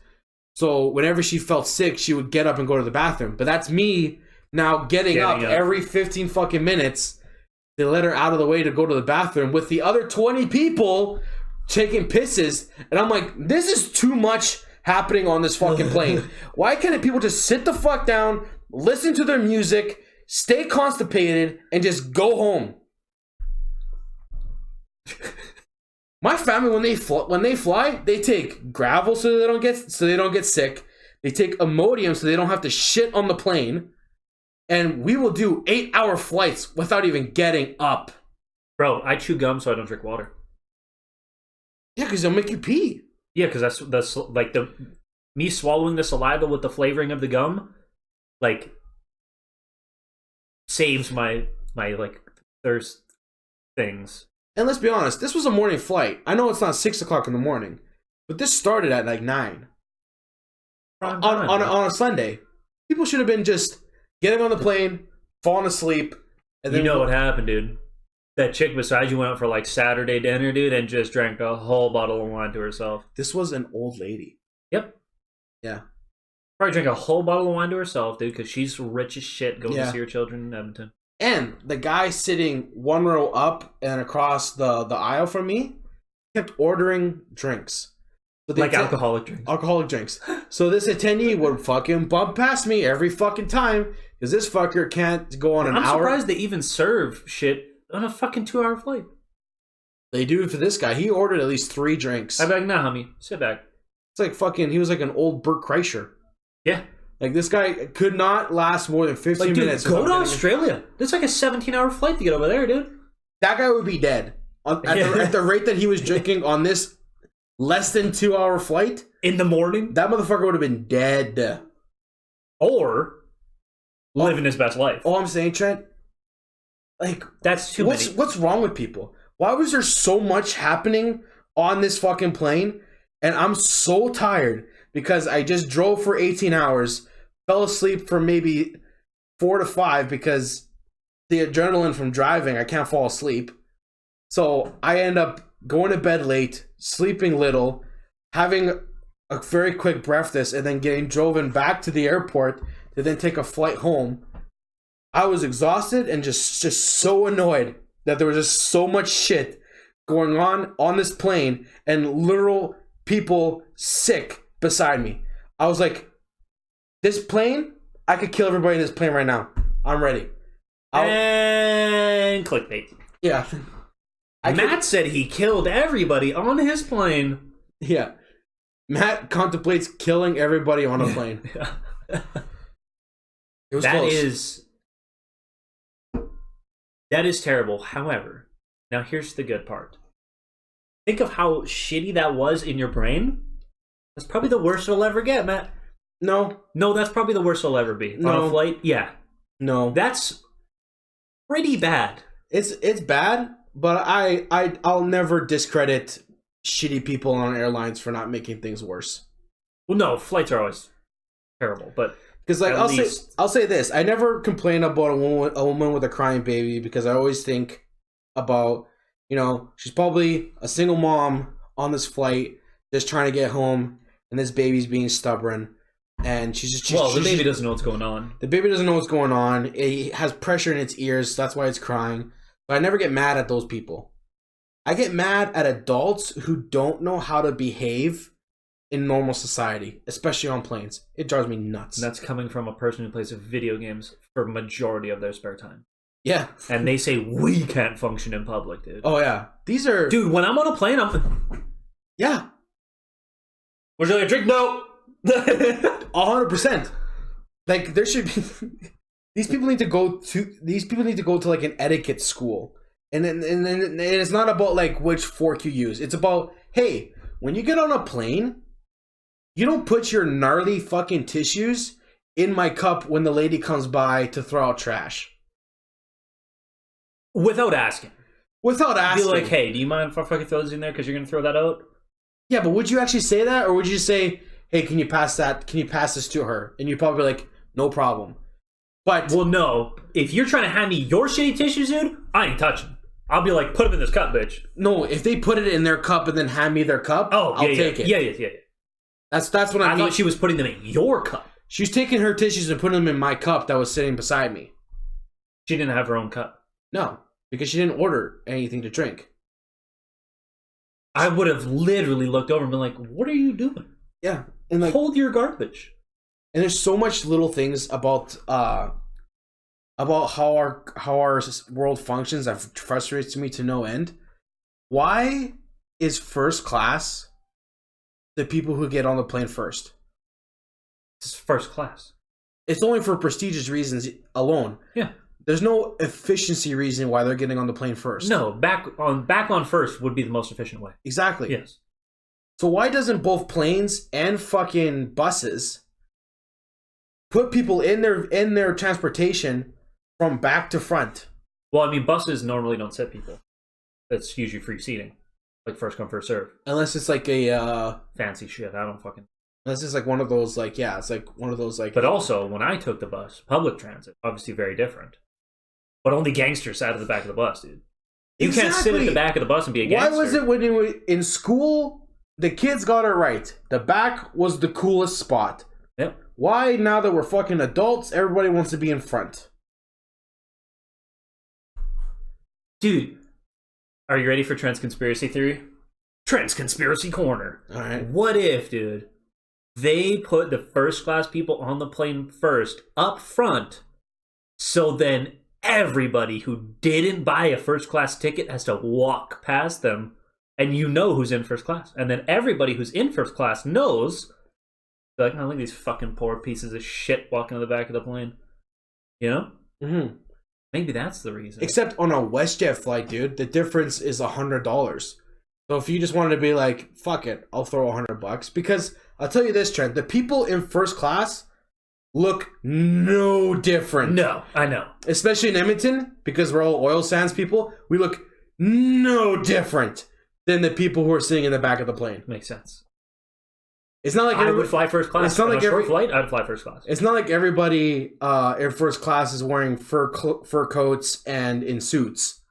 Speaker 4: So whenever she felt sick, she would get up and go to the bathroom. But that's me now getting up every 15 fucking minutes. They let her out of the way to go to the bathroom with the other 20 people taking pisses. And I'm like, this is too much happening on this fucking plane. Why can't people just sit the fuck down, listen to their music, stay constipated, and just go home? My family, when they fly, they take gravel so they don't get sick. They take Imodium so they don't have to shit on the plane. And we will do 8-hour flights without even getting up.
Speaker 3: Bro, I chew gum so I don't drink water.
Speaker 4: Yeah, because it'll make you pee.
Speaker 3: Yeah, because that's like me swallowing the saliva with the flavoring of the gum, like saves my like thirst things.
Speaker 4: And let's be honest, this was a morning flight. I know it's not 6 o'clock in the morning, but this started at like 9 on a Sunday. People should have been just getting on the plane, falling asleep, and then
Speaker 3: you know what happened, dude. That chick beside you went out for like Saturday dinner, dude, and just drank a whole bottle of wine to herself.
Speaker 4: This was an old lady.
Speaker 3: Yep.
Speaker 4: Yeah.
Speaker 3: Probably drank a whole bottle of wine to herself, dude, because she's rich as shit going to see her children in Edmonton.
Speaker 4: And the guy sitting 1 row up and across the aisle from me kept ordering drinks.
Speaker 3: Like alcoholic drinks.
Speaker 4: Alcoholic drinks. So this attendee would fucking bump past me every fucking time because this fucker can't go on an hour.
Speaker 3: I'm surprised they even serve shit on a fucking 2-hour flight.
Speaker 4: They do it for this guy. He ordered at least 3 drinks.
Speaker 3: I'm like, nah, homie. Sit back.
Speaker 4: It's like fucking, he was like an old Bert Kreischer.
Speaker 3: Yeah.
Speaker 4: Like this guy could not last more than 15 minutes.
Speaker 3: Go to Australia. It's like a 17-hour flight to get over there, dude.
Speaker 4: That guy would be dead. At the rate that he was drinking on this less than 2-hour flight.
Speaker 3: In the morning?
Speaker 4: That motherfucker would have been dead.
Speaker 3: Or living his best life.
Speaker 4: All I'm saying, Trent, like,
Speaker 3: that's too many.
Speaker 4: What's wrong with people? Why was there so much happening on this fucking plane? And I'm so tired because I just drove for 18 hours, fell asleep for maybe 4 to 5 because the adrenaline from driving, I can't fall asleep. So I end up going to bed late, sleeping little, having a very quick breakfast, and then getting driven back to the airport to then take a flight home. I was exhausted and just so annoyed that there was just so much shit going on this plane and literal people sick beside me. I was like, this plane, I could kill everybody in this plane right now. I'm ready.
Speaker 3: And clickbait.
Speaker 4: Yeah.
Speaker 3: Matt said he killed everybody on his plane.
Speaker 4: Yeah. Matt contemplates killing everybody on a plane. It was close.
Speaker 3: That is terrible. However, now here's the good part. Think of how shitty that was in your brain. That's probably the worst it'll ever get, Matt.
Speaker 4: No,
Speaker 3: that's probably the worst it'll ever be.
Speaker 4: No.
Speaker 3: On a flight? Yeah.
Speaker 4: No.
Speaker 3: That's pretty bad.
Speaker 4: It's bad, but I'll never discredit shitty people on airlines for not making things worse.
Speaker 3: Well, no, flights are always terrible, but
Speaker 4: because like I'll say this: I never complain about a woman with a crying baby because I always think about, you know, she's probably a single mom on this flight just trying to get home, and this baby's being stubborn, and
Speaker 3: the baby doesn't know what's going on.
Speaker 4: The baby doesn't know what's going on. It has pressure in its ears, so that's why it's crying. But I never get mad at those people. I get mad at adults who don't know how to behave in normal society, especially on planes. It drives me nuts.
Speaker 3: And that's coming from a person who plays video games for majority of their spare time.
Speaker 4: Yeah.
Speaker 3: And they say we can't function in public, dude.
Speaker 4: Oh, yeah. These are...
Speaker 3: Dude, when I'm on a plane,
Speaker 4: Yeah.
Speaker 3: Would you like a drink? No.
Speaker 4: 100%. Like, there should be... These people need to go to like an etiquette school. And then it's not about like which fork you use. It's about, hey, when you get on a plane, you don't put your gnarly fucking tissues in my cup when the lady comes by to throw out trash.
Speaker 3: Without asking.
Speaker 4: Be like,
Speaker 3: hey, do you mind if I fucking throw this in there because you're going to throw that out?
Speaker 4: Yeah, but would you actually say that? Or would you say, hey, can you pass this to her? And you'd probably be like, no problem. But...
Speaker 3: Well, no. If you're trying to hand me your shitty tissues, dude, I ain't touching. I'll be like, put them in this cup, bitch.
Speaker 4: No, if they put it in their cup and then hand me their cup, I'll take it.
Speaker 3: Yeah.
Speaker 4: That's what I mean.
Speaker 3: I thought she was putting them in your cup.
Speaker 4: She was taking her tissues and putting them in my cup that was sitting beside me.
Speaker 3: She didn't have her own cup.
Speaker 4: No, because she didn't order anything to drink.
Speaker 3: I would have literally looked over and been like, what are you doing?
Speaker 4: Yeah. And like,
Speaker 3: hold your garbage.
Speaker 4: And there's so much little things about how our world functions that frustrates me to no end. Why is first class the people who get on the plane first?
Speaker 3: It's first class.
Speaker 4: It's only for prestigious reasons alone.
Speaker 3: Yeah.
Speaker 4: There's no efficiency reason why they're getting on the plane first.
Speaker 3: No, back on first would be the most efficient way.
Speaker 4: Exactly.
Speaker 3: Yes.
Speaker 4: So why doesn't both planes and fucking buses put people in their transportation from back to front?
Speaker 3: Well, I mean, buses normally don't sit people. That's usually free seating, like first come first serve.
Speaker 4: Unless it's like a
Speaker 3: fancy shit. I don't fucking.
Speaker 4: Unless it's like one of those like it's like one of those like.
Speaker 3: But also, when I took the bus, public transit, obviously very different. But only gangsters sat at the back of the bus, dude. You can't sit at the back of the bus and be a gangster.
Speaker 4: Why was it when you were in school? The kids got it right. The back was the coolest spot.
Speaker 3: Yep.
Speaker 4: Why now that we're fucking adults, everybody wants to be in front?
Speaker 3: Dude, are you ready for Trent's conspiracy theory? Trent's conspiracy corner.
Speaker 4: All right.
Speaker 3: What if, dude, they put the first class people on the plane first up front, so then everybody who didn't buy a first class ticket has to walk past them, and you know who's in first class. And then everybody who's in first class knows, like, oh, look at these fucking poor pieces of shit walking to the back of the plane. You know?
Speaker 4: Mm-hmm.
Speaker 3: Maybe that's the reason.
Speaker 4: Except on a WestJet flight, dude, the difference is $100. So if you just wanted to be like, fuck it, I'll throw $100. Because I'll tell you this, Trent, the people in first class look no different.
Speaker 3: No, I know.
Speaker 4: Especially in Edmonton, because we're all oil sands people, we look no different than the people who are sitting in the back of the plane.
Speaker 3: Makes sense.
Speaker 4: It's not like
Speaker 3: I would fly first class.
Speaker 4: It's not like every
Speaker 3: flight. I'd fly first class.
Speaker 4: It's not like everybody in first class is wearing fur coats and in suits.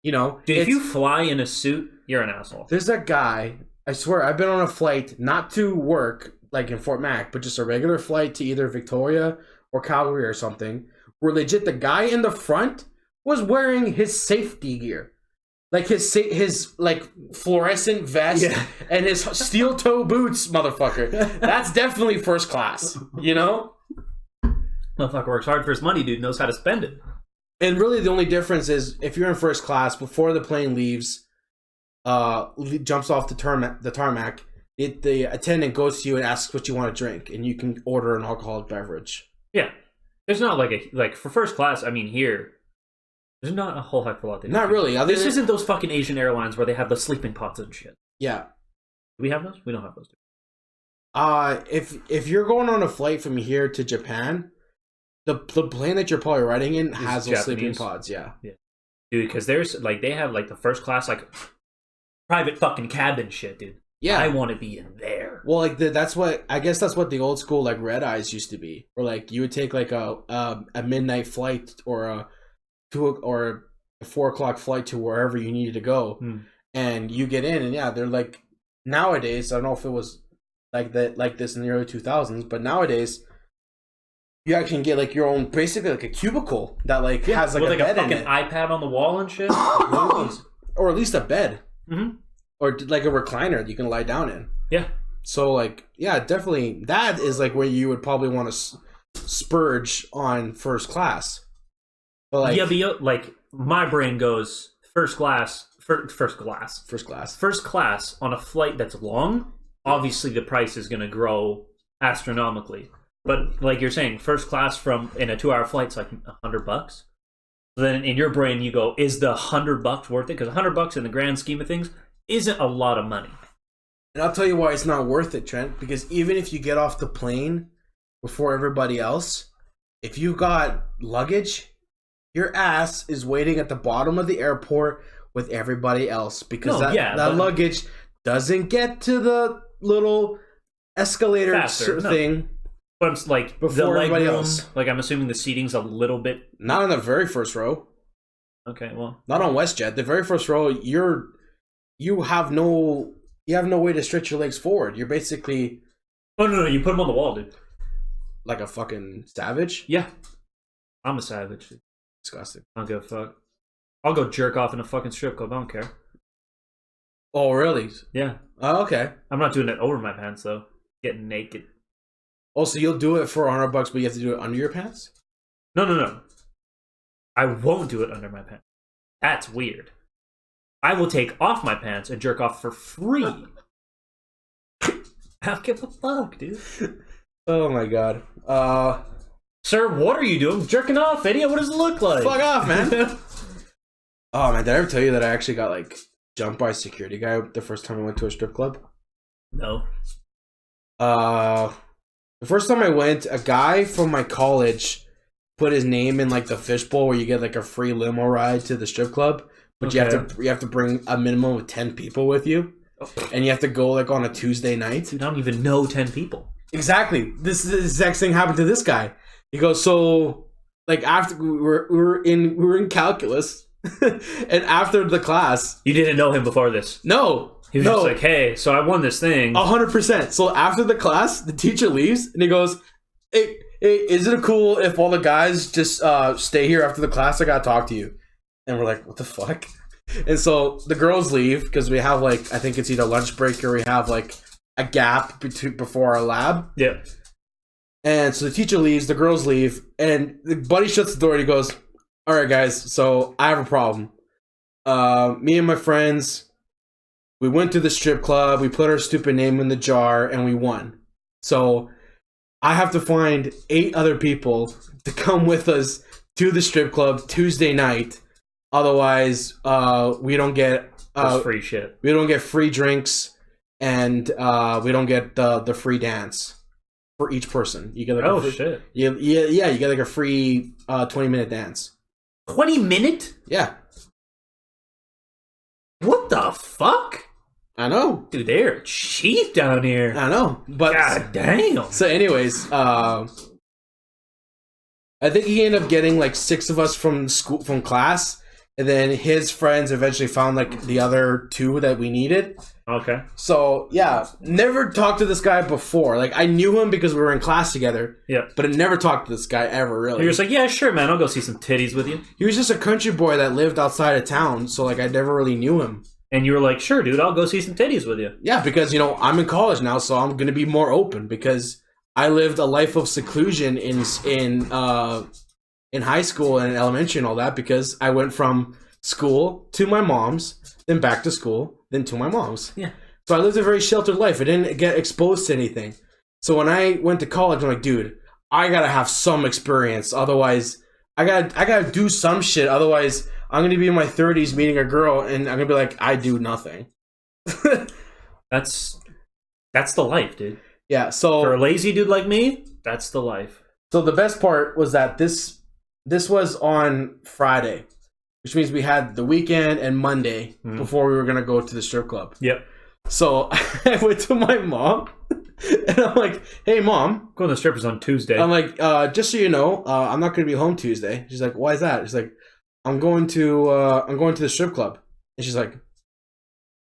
Speaker 4: You know,
Speaker 3: dude, if you fly in a suit, you're an asshole.
Speaker 4: There's a guy. I swear, I've been on a flight not to work, like in Fort Mac, but just a regular flight to either Victoria or Calgary or something. Where legit the guy in the front was wearing his safety gear. Like his like fluorescent vest and his steel toe boots, motherfucker. That's definitely first class, you know?
Speaker 3: Motherfucker works hard for his money, dude. Knows how to spend it.
Speaker 4: And really the only difference is if you're in first class, before the plane leaves, jumps off the tarmac, the attendant goes to you and asks what you want to drink, and you can order an alcoholic beverage.
Speaker 3: Yeah. There's not like for first class, I mean here, there's not a whole heck of a lot.
Speaker 4: Not really.
Speaker 3: This isn't those fucking Asian airlines where they have the sleeping pods and shit.
Speaker 4: Yeah.
Speaker 3: Do we have those? We don't have those.
Speaker 4: If you're going on a flight from here to Japan, the plane that you're probably riding in has those sleeping pods. Yeah.
Speaker 3: Dude, because there's like they have like the first class like private fucking cabin shit, dude.
Speaker 4: Yeah,
Speaker 3: I want to be in there.
Speaker 4: Well, like that's what the old school like red eyes used to be, where like you would take like a midnight flight or a 4 o'clock flight to wherever you needed to go, and you get in, and yeah, they're like nowadays. I don't know if it was like this in the early 2000s, but nowadays you actually can get like your own, basically like a cubicle that like has like
Speaker 3: with
Speaker 4: a bed
Speaker 3: fucking
Speaker 4: in it,
Speaker 3: iPad on the wall and shit,
Speaker 4: or at least a bed.
Speaker 3: Mm-hmm.
Speaker 4: Or like a recliner that you can lie down in.
Speaker 3: Yeah.
Speaker 4: So like, yeah, definitely that is like where you would probably want to spurge on first class. But like,
Speaker 3: yeah, but like my brain goes first class on a flight that's long. Obviously, the price is going to grow astronomically. But like you're saying, first class in a 2-hour flight is like $100. So then in your brain, you go, is the $100 worth it? Because $100 in the grand scheme of things isn't a lot of money.
Speaker 4: And I'll tell you why it's not worth it, Trent. Because even if you get off the plane before everybody else, if you got luggage, your ass is waiting at the bottom of the airport with everybody else. Because that luggage doesn't get to the little escalator thing.
Speaker 3: But I'm like,
Speaker 4: before
Speaker 3: the
Speaker 4: everybody
Speaker 3: leg room,
Speaker 4: else.
Speaker 3: like I'm assuming the seating's a little bit...
Speaker 4: Not in the very first row.
Speaker 3: Okay, well...
Speaker 4: Not on WestJet. The very first row, you have no way to stretch your legs forward. You're basically...
Speaker 3: Oh, no, you put them on the wall, dude.
Speaker 4: Like a fucking savage?
Speaker 3: Yeah. I'm a savage, dude.
Speaker 4: Disgusting.
Speaker 3: I don't give a fuck. I'll go jerk off in a fucking strip club. I don't care.
Speaker 4: Oh, really?
Speaker 3: Yeah.
Speaker 4: Oh, okay.
Speaker 3: I'm not doing it over my pants, though. Getting naked.
Speaker 4: Oh, so you'll do it for $100, but you have to do it under your pants?
Speaker 3: No. I won't do it under my pants. That's weird. I will take off my pants and jerk off for free. I don't give a fuck, dude.
Speaker 4: Oh my god.
Speaker 3: Sir, what are you doing? Jerking off, idiot? What does it look like?
Speaker 4: Fuck off, man. Oh man, did I ever tell you that I actually got like jumped by a security guy the first time I went to a strip club?
Speaker 3: No.
Speaker 4: The first time I went, a guy from my college put his name in like the fishbowl where you get like a free limo ride to the strip club. But you have to bring a minimum of 10 people with you, and you have to go like on a Tuesday night.
Speaker 3: Dude, I don't even know 10 people.
Speaker 4: Exactly. This is the exact thing happened to this guy. He goes, so like after we were in calculus, and after the class,
Speaker 3: you didn't know him before this.
Speaker 4: No,
Speaker 3: he was just like, hey, so I won this thing.
Speaker 4: 100%. So after the class, the teacher leaves, and he goes, hey, is it cool if all the guys just stay here after the class? I gotta talk to you. And we're like, what the fuck? And so the girls leave because we have like, I think it's either lunch break or we have like a gap before our lab.
Speaker 3: Yeah.
Speaker 4: And so the teacher leaves, the girls leave, and the buddy shuts the door and he goes, all right, guys, so I have a problem. Me and my friends, we went to the strip club, we put our stupid name in the jar, and we won. So I have to find 8 other people to come with us to the strip club Tuesday night. Otherwise, we don't get
Speaker 3: free shit.
Speaker 4: We don't get free drinks, and we don't get the free dance for each person. You get like
Speaker 3: shit.
Speaker 4: Yeah. You get like a free 20-minute dance.
Speaker 3: 20-minute?
Speaker 4: Yeah.
Speaker 3: What the fuck?
Speaker 4: I know,
Speaker 3: dude. They're cheap down here.
Speaker 4: I know, but
Speaker 3: god damn.
Speaker 4: So, anyways, I think he ended up getting like 6 of us from class. And then his friends eventually found like the other 2 that we needed.
Speaker 3: Okay.
Speaker 4: So yeah, never talked to this guy before. Like I knew him because we were in class together.
Speaker 3: Yeah.
Speaker 4: But I never talked to this guy ever really.
Speaker 3: He was like, yeah, sure, man. I'll go see some titties with you.
Speaker 4: He was just a country boy that lived outside of town. So like I never really knew him.
Speaker 3: And you were like, sure, dude, I'll go see some titties with you.
Speaker 4: Yeah, because I'm in college now, so I'm gonna be more open because I lived a life of seclusion in high school and elementary and all that because I went from school to my mom's, then back to school, then to my mom's.
Speaker 3: Yeah.
Speaker 4: So I lived a very sheltered life. I didn't get exposed to anything. So when I went to college, I'm like, dude, I gotta have some experience. Otherwise, I gotta do some shit. Otherwise, I'm gonna be in my 30s meeting a girl, and I'm gonna be like, I do nothing.
Speaker 3: That's the life, dude.
Speaker 4: Yeah. So
Speaker 3: for a lazy dude like me, that's the life.
Speaker 4: So the best part was that this was on Friday. which means we had the weekend and Monday before we were gonna go to the strip club.
Speaker 3: Yep.
Speaker 4: So I went to my mom, and I'm like, "Hey, Mom,
Speaker 3: going to the strippers on Tuesday."
Speaker 4: I'm like, just so you know, I'm not gonna be home Tuesday. She's like, "Why is that?" She's like, I'm going to the strip club." And she's like,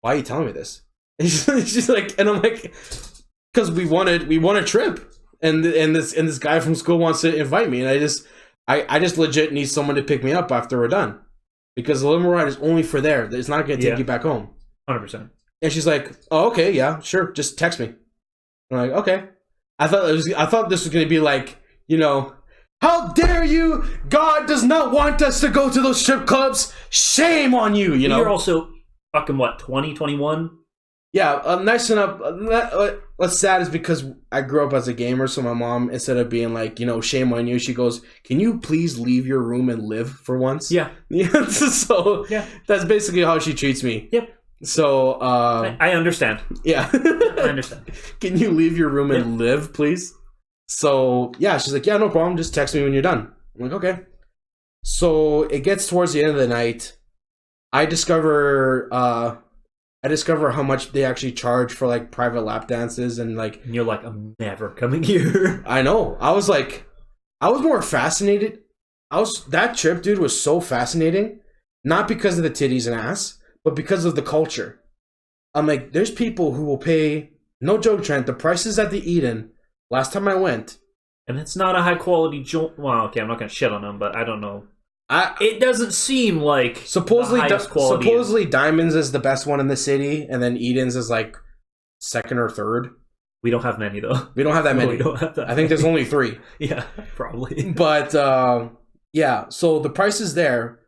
Speaker 4: "Why are you telling me this?" And she's like, and I'm like, "Because we won a trip, and this guy from school wants to invite me, and I just legit need someone to pick me up after we're done, because the limo ride is only for there. It's not gonna take you back home."
Speaker 3: 100%.
Speaker 4: And she's like, "Oh, okay, yeah, sure. Just text me." I'm like, "Okay." I thought this was gonna be like, you know, "How dare you? God does not want us to go to those strip clubs. Shame on you." You know.
Speaker 3: You're also fucking what, 20, 21?
Speaker 4: Yeah, nice enough. What's sad is because I grew up as a gamer, so my mom, instead of being like, you know, "Shame on you," she goes, "Can you please leave your room and live for once?"
Speaker 3: Yeah.
Speaker 4: So that's basically how she treats me.
Speaker 3: Yep.
Speaker 4: So
Speaker 3: I understand.
Speaker 4: Yeah.
Speaker 3: I understand.
Speaker 4: "Can you leave your room and live, please?" So yeah, she's like, "Yeah, no problem. Just text me when you're done." I'm like, "Okay." So it gets towards the end of the night. I discover how much they actually charge for like private lap dances, and like,
Speaker 3: And you're like, "I'm never coming here."
Speaker 4: I know. I was more fascinated. That trip, dude, was so fascinating, not because of the titties and ass, but because of the culture. I'm like, there's people who will pay, no joke, Trent, the prices at the Eden last time I went.
Speaker 3: And it's not a high quality joint. Well, okay, I'm not gonna shit on them, but I don't know. It doesn't seem like
Speaker 4: supposedly
Speaker 3: the highest quality.
Speaker 4: Supposedly Diamonds is the best one in the city, and then Eden's is like second or third.
Speaker 3: We don't have many though.
Speaker 4: We don't have that many.
Speaker 3: We don't have that.
Speaker 4: I think there's only 3.
Speaker 3: Yeah, probably.
Speaker 4: But yeah, so the price is there.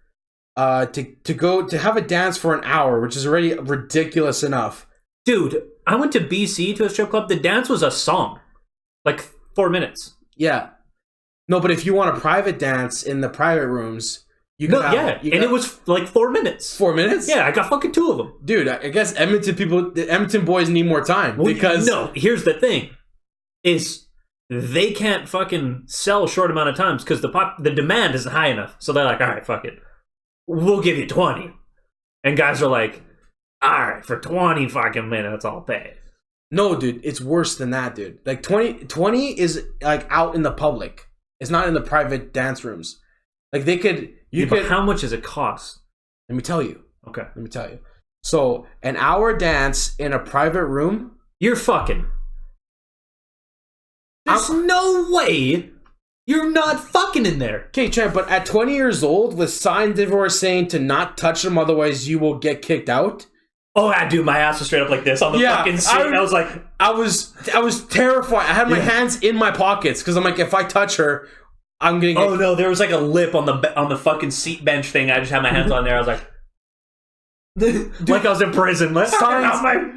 Speaker 4: To have a dance for an hour, which is already ridiculous enough.
Speaker 3: Dude, I went to BC to a strip club. The dance was a song, like 4 minutes.
Speaker 4: Yeah. No, but if you want a private dance in the private rooms,
Speaker 3: it was like 4 minutes.
Speaker 4: 4 minutes?
Speaker 3: Yeah, I got fucking 2 of them.
Speaker 4: Dude, I guess the Edmonton boys need more time, because
Speaker 3: no. Here's the thing: is they can't fucking sell a short amount of times because the demand isn't high enough. So they're like, "All right, fuck it, we'll give you 20," and guys are like, "All right, for 20 fucking minutes, I'll pay."
Speaker 4: No, dude, it's worse than that, dude. Like 20 is like out in the public. It's not in the private dance rooms. Like
Speaker 3: But how much does it cost?
Speaker 4: Let me tell you.
Speaker 3: Okay.
Speaker 4: Let me tell you. So, an hour dance in a private room.
Speaker 3: You're fucking. There's no way you're not fucking in there.
Speaker 4: Okay, Trent, but at 20 years old, with signs everywhere saying to not touch them, otherwise you will get kicked out.
Speaker 3: Oh, I do. My ass was straight up like this on the fucking seat. I was like,
Speaker 4: I was terrified. I had my hands in my pockets because I'm like, if I touch her, I'm gonna get.
Speaker 3: Oh no, there was like a lip on the fucking seat bench thing. I just had my hands on there. I was like, dude, like I was in prison.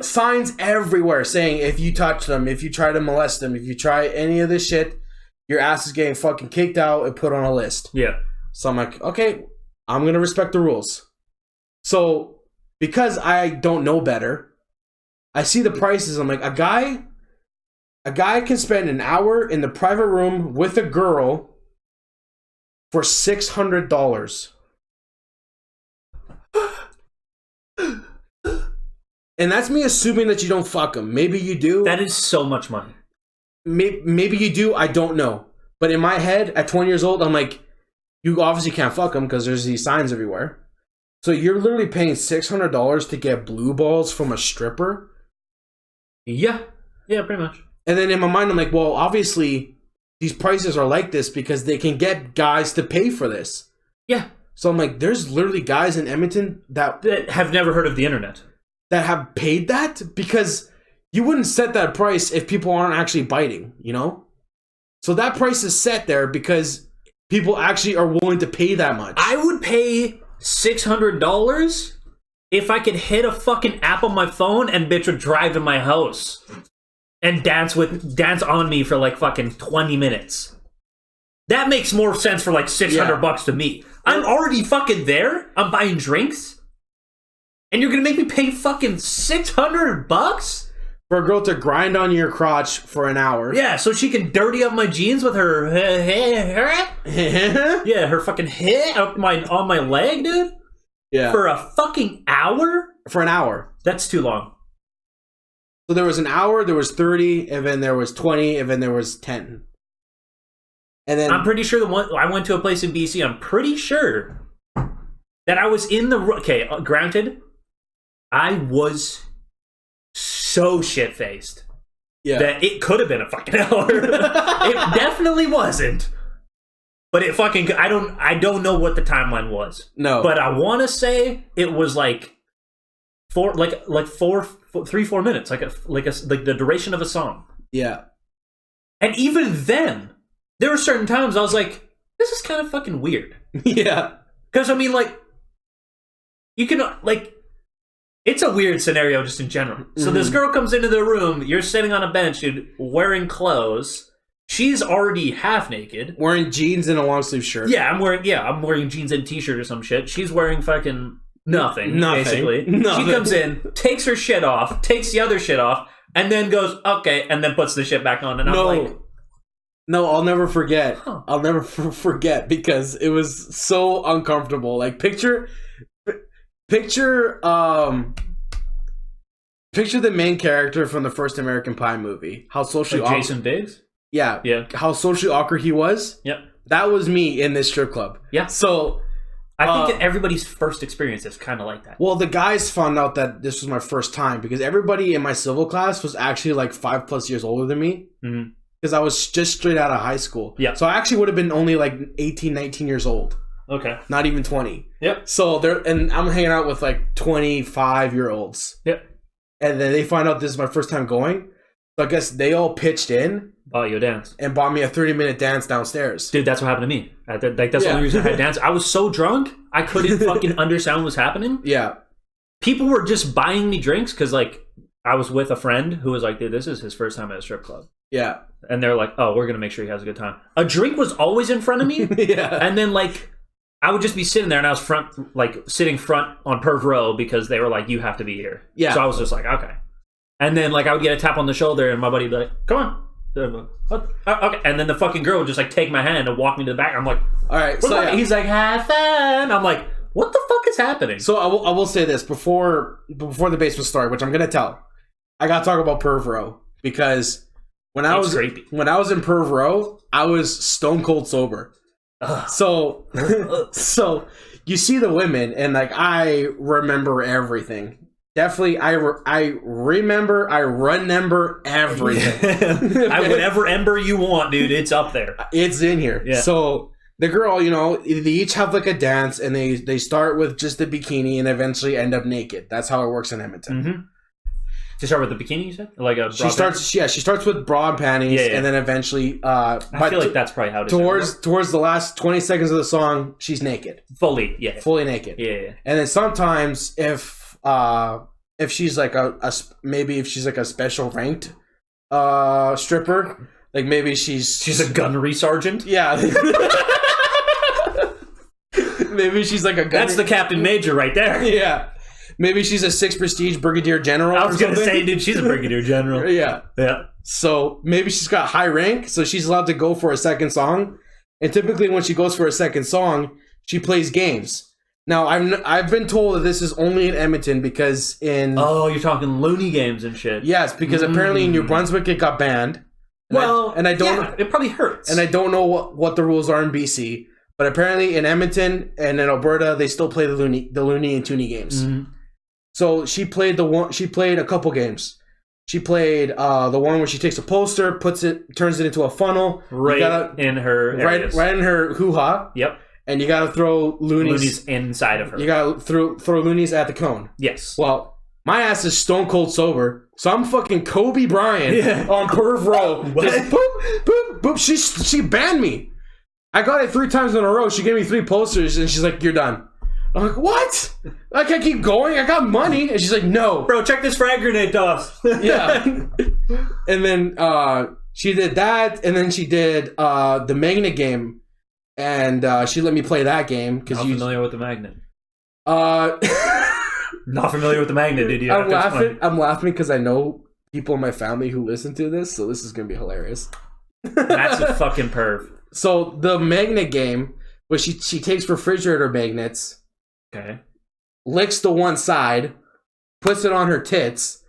Speaker 4: Signs everywhere saying if you touch them, if you try to molest them, if you try any of this shit, your ass is getting fucking kicked out and put on a list.
Speaker 3: Yeah.
Speaker 4: So I'm like, okay, I'm gonna respect the rules. So because I don't know better, I see the prices. I'm like, a guy can spend an hour in the private room with a girl for $600. And that's me assuming that you don't fuck them. Maybe you do.
Speaker 3: That is so much money.
Speaker 4: Maybe you do. I don't know. But in my head, at 20 years old, I'm like, you obviously can't fuck them because there's these signs everywhere. So you're literally paying $600 to get blue balls from a stripper?
Speaker 3: Yeah. Yeah, pretty much.
Speaker 4: And then in my mind, I'm like, well, obviously, these prices are like this because they can get guys to pay for this.
Speaker 3: Yeah.
Speaker 4: So I'm like, there's literally guys in Edmonton that
Speaker 3: have never heard of the internet.
Speaker 4: That have paid that? Because you wouldn't set that price if people aren't actually biting, you know? So that price is set there because people actually are willing to pay that much.
Speaker 3: I would pay $600 if I could hit a fucking app on my phone and bitch would drive in my house and dance on me for like fucking 20 minutes. That makes more sense for like $600 to me. I'm already fucking there. I'm buying drinks. And you're gonna make me pay fucking $600
Speaker 4: For a girl to grind on your crotch for an hour.
Speaker 3: Yeah, so she can dirty up my jeans with her yeah, her fucking hair on my leg, dude.
Speaker 4: Yeah.
Speaker 3: For a fucking hour?
Speaker 4: For an hour.
Speaker 3: That's too long.
Speaker 4: So there was an hour, there was 30, and then there was 20, and then there was 10. And then
Speaker 3: I'm pretty sure I went to a place in BC. I'm pretty sure that I was in the granted, I was so shit faced that it could have been a fucking hour. It definitely wasn't. But it fucking I don't know what the timeline was.
Speaker 4: No,
Speaker 3: but I want to say it was like 4 minutes, like the duration of a song.
Speaker 4: Yeah,
Speaker 3: and even then, there were certain times I was like, this is kind of fucking weird.
Speaker 4: Yeah,
Speaker 3: because I mean, like, you can like. It's a weird scenario just in general. So this girl comes into the room, you're sitting on a bench, dude, wearing clothes. She's already half naked.
Speaker 4: Wearing jeans and a long sleeve shirt.
Speaker 3: Yeah, I'm wearing jeans and a t-shirt or some shit. She's wearing fucking nothing. Basically.
Speaker 4: Nothing.
Speaker 3: She comes in, takes her shit off, takes the other shit off, and then goes, okay, and then puts the shit back on. And I'm like...
Speaker 4: No, I'll never forget.
Speaker 3: Huh.
Speaker 4: I'll never forget because it was so uncomfortable. Like, picture the main character from the first American Pie movie. How socially
Speaker 3: like Jason Biggs?
Speaker 4: Yeah. How socially awkward he was.
Speaker 3: Yep.
Speaker 4: That was me in this strip club.
Speaker 3: Yeah.
Speaker 4: So
Speaker 3: I think everybody's first experience is kind of like that.
Speaker 4: Well, the guys found out that this was my first time because everybody in my civil class was actually like 5+ years older than me.
Speaker 3: Mm-hmm.
Speaker 4: Because I was just straight out of high school.
Speaker 3: Yeah.
Speaker 4: So I actually would have been only like 18, 19 years old.
Speaker 3: Okay.
Speaker 4: Not even 20.
Speaker 3: Yep.
Speaker 4: So I'm hanging out with like 25-year-olds.
Speaker 3: Yep.
Speaker 4: And then they find out this is my first time going. So I guess they all pitched in.
Speaker 3: Bought you a dance.
Speaker 4: And bought me a 30-minute dance downstairs.
Speaker 3: Dude, that's what happened to me. That's the only reason I had dance. I was so drunk, I couldn't fucking understand what was happening.
Speaker 4: Yeah.
Speaker 3: People were just buying me drinks because, like, I was with a friend who was like, dude, this is his first time at a strip club.
Speaker 4: Yeah.
Speaker 3: And they're like, oh, we're going to make sure he has a good time. A drink was always in front of me.
Speaker 4: Yeah.
Speaker 3: And then, like, I would just be sitting there and I was sitting front on Perv Row because they were like, you have to be here.
Speaker 4: Yeah.
Speaker 3: So I was just like, okay. And then, like, I would get a tap on the shoulder and my buddy would be like, come on. What? Okay. And then the fucking girl would just, like, take my hand and walk me to the back. I'm like,
Speaker 4: all right. So yeah.
Speaker 3: He's like, have fun. I'm like, what the fuck is happening?
Speaker 4: So I will say this before the basement started, which I'm going to tell. I got to talk about Perv Row because when I was in Perv Row, I was stone cold sober. Ugh. So you see the women and like I remember everything. Definitely, I reNember everything.
Speaker 3: I whatever ember you want, dude. It's up there.
Speaker 4: It's in here. Yeah. So the girl, you know, they each have like a dance, and they start with just the bikini and eventually end up naked. That's how it works in Edmonton.
Speaker 3: Mm-hmm. To start with the bikini, you said? Like a
Speaker 4: she starts with bra and panties, and then eventually
Speaker 3: I feel like that's probably how it is.
Speaker 4: Towards the last 20 seconds of the song, she's naked.
Speaker 3: Fully naked. Yeah.
Speaker 4: And then sometimes if she's like if she's like a special ranked stripper, like maybe she's
Speaker 3: a gunnery sergeant.
Speaker 4: Yeah. Maybe she's like a gunnery.
Speaker 3: That's the captain major right there.
Speaker 4: Yeah. Maybe she's a 6 prestige brigadier general.
Speaker 3: I was going to say, dude, she's a brigadier general.
Speaker 4: Yeah. So maybe she's got high rank, so she's allowed to go for a second song. And typically when she goes for a second song, she plays games. Now, I've been told that this is only in Edmonton because in...
Speaker 3: Oh, you're talking loony games and shit.
Speaker 4: Yes, because apparently in New Brunswick it got banned.
Speaker 3: It probably hurts.
Speaker 4: And I don't know what the rules are in BC. But apparently in Edmonton and in Alberta, they still play the loony and toony games. Mm-hmm. So she played a couple games. She played the one where she takes a poster, turns it into a funnel.
Speaker 3: In her areas.
Speaker 4: Right in her hoo-ha.
Speaker 3: Yep.
Speaker 4: And you gotta throw loonies
Speaker 3: inside of her.
Speaker 4: You gotta throw loonies at the cone.
Speaker 3: Yes.
Speaker 4: Well, my ass is stone cold sober, so I'm fucking Kobe Bryant on Perv Row. Just boop, boop, boop. She banned me. I got it 3 times in a row. She gave me 3 posters, and she's like, "You're done." I'm like, "What? I can't keep going. I got money." And she's like, "No,
Speaker 3: bro, check this frag grenade toss."
Speaker 4: Yeah. And then she did that, and then she did the magnet game, and she let me play that game because
Speaker 3: Not familiar with the magnet.
Speaker 4: Not
Speaker 3: familiar with the magnet, did you?
Speaker 4: I'm laughing because I know people in my family who listen to this, so this is gonna be hilarious.
Speaker 3: That's a fucking perv.
Speaker 4: So the magnet game, where she takes refrigerator magnets,
Speaker 3: Okay.
Speaker 4: licks the one side, puts it on her tits,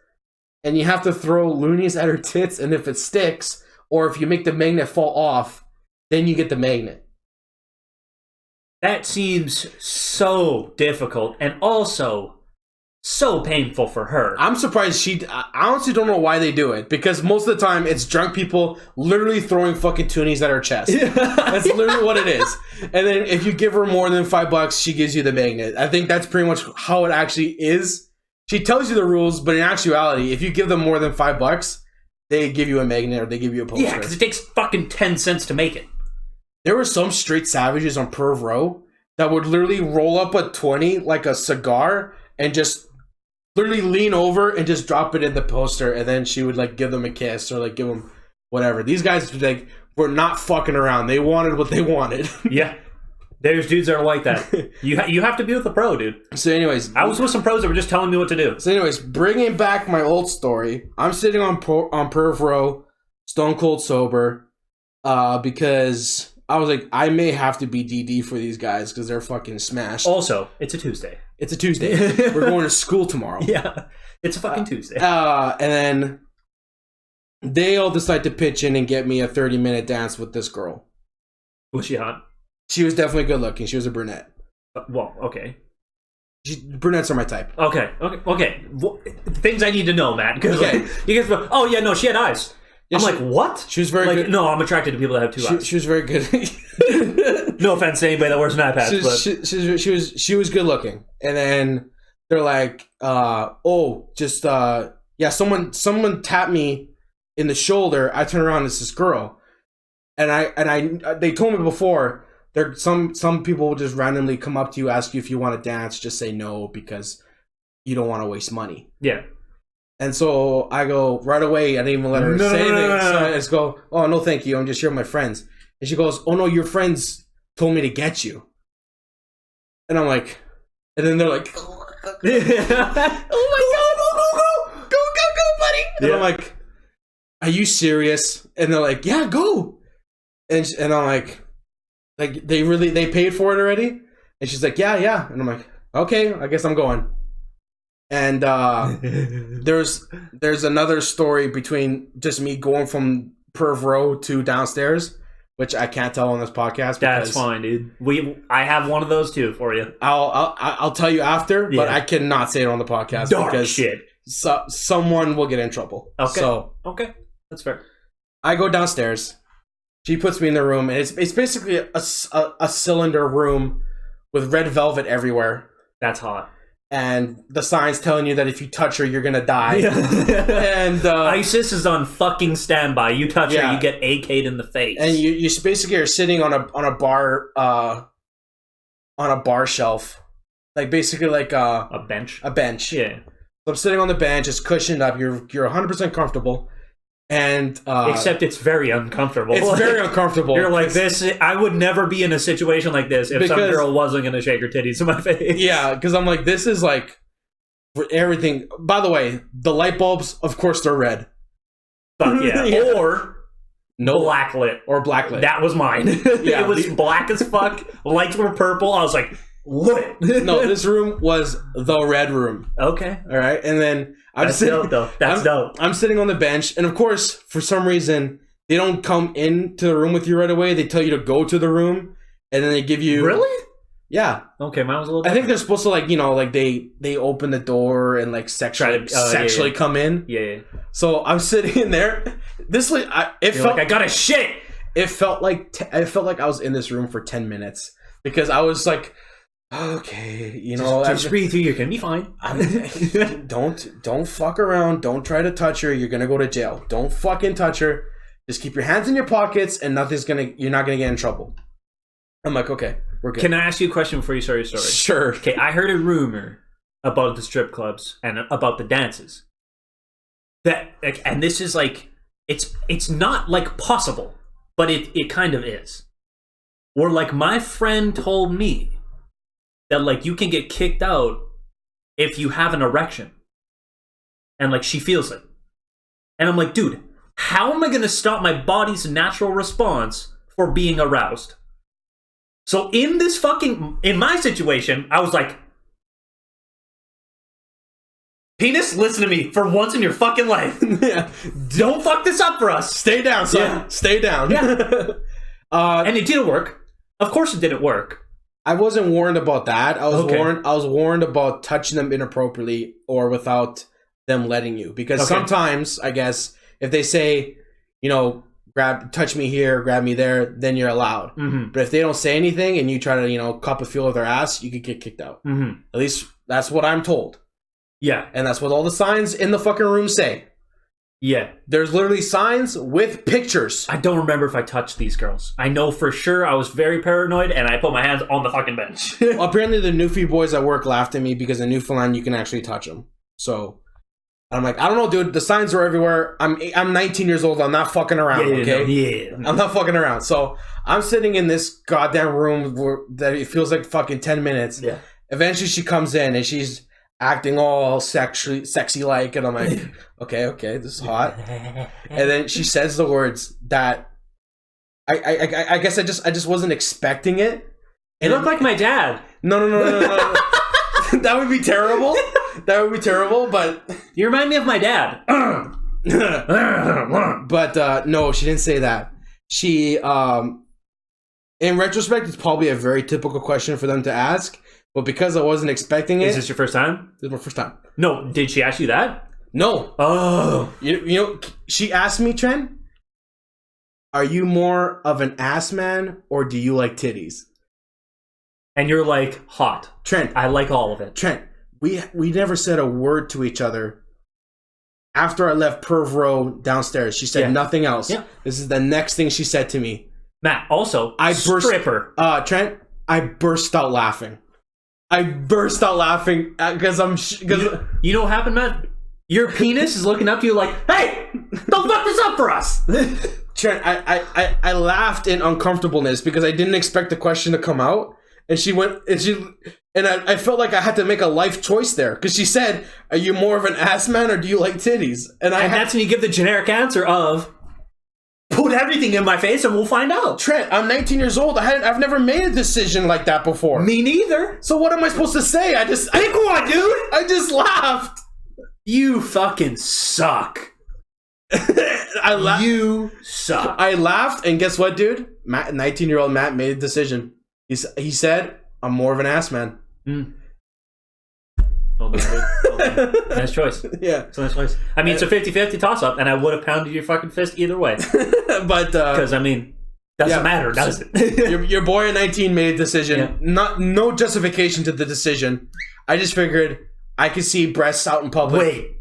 Speaker 4: and you have to throw loonies at her tits, and if it sticks, or if you make the magnet fall off, then you get the magnet.
Speaker 3: That seems so difficult and also so painful for her.
Speaker 4: I'm surprised I honestly don't know why they do it, because most of the time it's drunk people literally throwing fucking toonies at her chest. That's literally what it is. And then if you give her more than $5, she gives you the magnet. I think that's pretty much how it actually is. She tells you the rules, but in actuality, if you give them more than $5, they give you a magnet or they give you a poster.
Speaker 3: Yeah, because it takes fucking 10 cents to make it.
Speaker 4: There were some straight savages on Perv Row that would literally roll up a 20 like a cigar and just literally lean over and just drop it in the poster, and then she would like give them a kiss or like give them whatever. These guys like were not fucking around. They wanted what they wanted.
Speaker 3: Yeah. There's dudes that are like that. You have to be with a pro, dude.
Speaker 4: So anyways,
Speaker 3: I was with some pros that were just telling me what to do.
Speaker 4: So anyways, bringing back my old story, I'm sitting on Perv Row, stone cold sober, because I was like, I may have to be DD for these guys because they're fucking smashed.
Speaker 3: Also, it's a Tuesday.
Speaker 4: It's a Tuesday. We're going to school tomorrow.
Speaker 3: Yeah, it's a fucking Tuesday.
Speaker 4: And then they all decide to pitch in and get me a 30-minute dance with this girl.
Speaker 3: Was she hot?
Speaker 4: She was definitely good looking. She was a brunette.
Speaker 3: Well, okay.
Speaker 4: Brunettes are my type.
Speaker 3: Okay. Things I need to know, Matt. Because you guys go, oh yeah, no, she had eyes.
Speaker 4: Yeah,
Speaker 3: I'm like, what?
Speaker 4: She was very good.
Speaker 3: No, I'm attracted to people that have two eyes.
Speaker 4: She was very good.
Speaker 3: No offense to anybody that wears an iPad, but
Speaker 4: she was good looking. And then they're like, someone tapped me in the shoulder. I turn around, it's this girl, and they told me before. There some people will just randomly come up to you, ask you if you want to dance. Just say no because you don't want to waste money.
Speaker 3: Yeah.
Speaker 4: And so I go right away. I didn't even let her say anything.
Speaker 3: No.
Speaker 4: So I just go, oh, no, thank you. I'm just here with my friends. And she goes, oh, no, your friends told me to get you. And I'm like, and then they're like, oh my God, go, buddy. And I'm like, are you serious? And they're like, yeah, go. And I'm like they paid for it already? And she's like, yeah. And I'm like, okay, I guess I'm going. And there's another story between just me going from Perv Row to downstairs, which I can't tell on this podcast.
Speaker 3: That's fine, dude. I have one of those too for you.
Speaker 4: I'll tell you after, but I cannot say it on the podcast because
Speaker 3: shit.
Speaker 4: Someone will get in trouble.
Speaker 3: Okay.
Speaker 4: So
Speaker 3: okay, that's fair.
Speaker 4: I go downstairs. She puts me in the room, and it's basically a cylinder room with red velvet everywhere.
Speaker 3: That's hot.
Speaker 4: And the sign's telling you that if you touch her, you're gonna die. And
Speaker 3: ISIS is on fucking standby. You touch her, you get AK'd in the face.
Speaker 4: And you basically are sitting on a bar shelf, like basically like
Speaker 3: a bench.
Speaker 4: A bench.
Speaker 3: Yeah.
Speaker 4: So I'm sitting on the bench, it's cushioned up. You're 100% comfortable. And
Speaker 3: except it's very uncomfortable.
Speaker 4: It's very uncomfortable.
Speaker 3: You're like this. I would never be in a situation like this if some girl wasn't going to shake her titties in my face.
Speaker 4: Yeah, because I'm like, this is like for everything. By the way, the light bulbs, of course, they're red.
Speaker 3: Fuck yeah. Or blacklit.
Speaker 4: Or blacklit.
Speaker 3: That was mine.
Speaker 4: Yeah,
Speaker 3: it was black as fuck. Lights were purple. I was like, lit.
Speaker 4: No, this room was the red room.
Speaker 3: Okay.
Speaker 4: All right, and then
Speaker 3: That's dope, though. That's dope.
Speaker 4: I'm sitting on the bench, and of course, for some reason, they don't come into the room with you right away. They tell you to go to the room, and then they give you...
Speaker 3: Really?
Speaker 4: Yeah.
Speaker 3: Okay, mine was a little different.
Speaker 4: I think they're supposed to, like, you know, like, they open the door and, like, sexually come in.
Speaker 3: Yeah.
Speaker 4: So I'm sitting in there.
Speaker 3: I got a shit!
Speaker 4: It felt like I was in this room for 10 minutes. Because I was like... Okay, you know,
Speaker 3: just breathe through. You're gonna be fine.
Speaker 4: Don't fuck around. Don't try to touch her. You're gonna go to jail. Don't fucking touch her. Just keep your hands in your pockets, and you're not gonna get in trouble. I'm like, okay, we're good.
Speaker 3: Can I ask you a question before you start your story?
Speaker 4: Sure.
Speaker 3: Okay, I heard a rumor about the strip clubs and about the dances. And this is like, it's not like possible, but it kind of is. Or like my friend told me that like you can get kicked out if you have an erection, and like she feels it. And I'm like, dude, how am I going to stop my body's natural response for being aroused? So in my situation, I was like, penis, listen to me for once in your fucking life.
Speaker 4: Yeah.
Speaker 3: Don't fuck this up for us.
Speaker 4: Stay down, son.
Speaker 3: Yeah.
Speaker 4: Stay down.
Speaker 3: Yeah. And it didn't work. Of course it didn't work.
Speaker 4: I wasn't warned about that. I was
Speaker 3: Okay.
Speaker 4: warned about touching them inappropriately or without them letting you. Because sometimes, I guess, if they say, you know, touch me here, grab me there, then you're allowed.
Speaker 3: Mm-hmm.
Speaker 4: But if they don't say anything and you try to, you know, cup a feel with their ass, you could get kicked out.
Speaker 3: Mm-hmm.
Speaker 4: At least that's what I'm told.
Speaker 3: Yeah.
Speaker 4: And that's what all the signs in the fucking room say.
Speaker 3: Yeah.
Speaker 4: There's literally signs with pictures.
Speaker 3: I don't remember if I touched these girls. I know for sure I was very paranoid and I put my hands on the fucking bench.
Speaker 4: Well, apparently the Newfie boys at work laughed at me because in Newfoundland you can actually touch them. So I'm like, I don't know, dude. The signs are everywhere. I'm 19 years old. I'm not fucking around, okay?
Speaker 3: Yeah.
Speaker 4: I'm not fucking around. So I'm sitting in this goddamn room that it feels like fucking 10 minutes.
Speaker 3: Yeah.
Speaker 4: Eventually she comes in and she's acting all sexy like, and I'm like, okay, this is hot. And then she says the words that I guess I just wasn't expecting it.
Speaker 3: You look like my dad.
Speaker 4: No. That would be terrible. That would be terrible, but
Speaker 3: You remind me of my dad.
Speaker 4: but no, she didn't say that. She in retrospect, it's probably a very typical question for them to ask, but because I wasn't expecting it,
Speaker 3: Is this your first time?
Speaker 4: this is my first time.
Speaker 3: No. Did she ask you that?
Speaker 4: No.
Speaker 3: Oh.
Speaker 4: You know, she asked me, Trent, are you more of an ass man or do you like titties?
Speaker 3: And you're like, hot.
Speaker 4: Trent,
Speaker 3: I like all of it.
Speaker 4: Trent, we never said a word to each other. After I left Perv Row downstairs, she said nothing else.
Speaker 3: Yeah.
Speaker 4: This is the next thing she said to me.
Speaker 3: Matt, also, stripper.
Speaker 4: Trent, I burst out laughing. Because
Speaker 3: You know what happened, Matt? Your penis is looking up to you like, hey, don't fuck this up for us.
Speaker 4: Trent, I laughed in uncomfortableness because I didn't expect the question to come out. And she went, and I felt like I had to make a life choice there. Because she said, are you more of an ass man or do you like titties? And
Speaker 3: that's when you give the generic answer of, put everything in my face and we'll find out.
Speaker 4: Trent, I'm 19 years old. I've never made a decision like that before.
Speaker 3: Me neither.
Speaker 4: So what am I supposed to say?
Speaker 3: Pick one, dude.
Speaker 4: I just laughed.
Speaker 3: You fucking suck. You suck.
Speaker 4: I laughed, and guess what, dude? 19-year-old Matt made a decision. He said, I'm more of an ass man.
Speaker 3: Well done, dude. Well done. Nice choice.
Speaker 4: Yeah.
Speaker 3: It's a nice choice. I mean, it's a 50-50 toss-up, and I would have pounded your fucking fist either way.
Speaker 4: But
Speaker 3: Because, I mean, doesn't matter, does it?
Speaker 4: your boy at 19 made a decision.
Speaker 3: Yeah.
Speaker 4: No justification to the decision. I just figured I could see breasts out in public.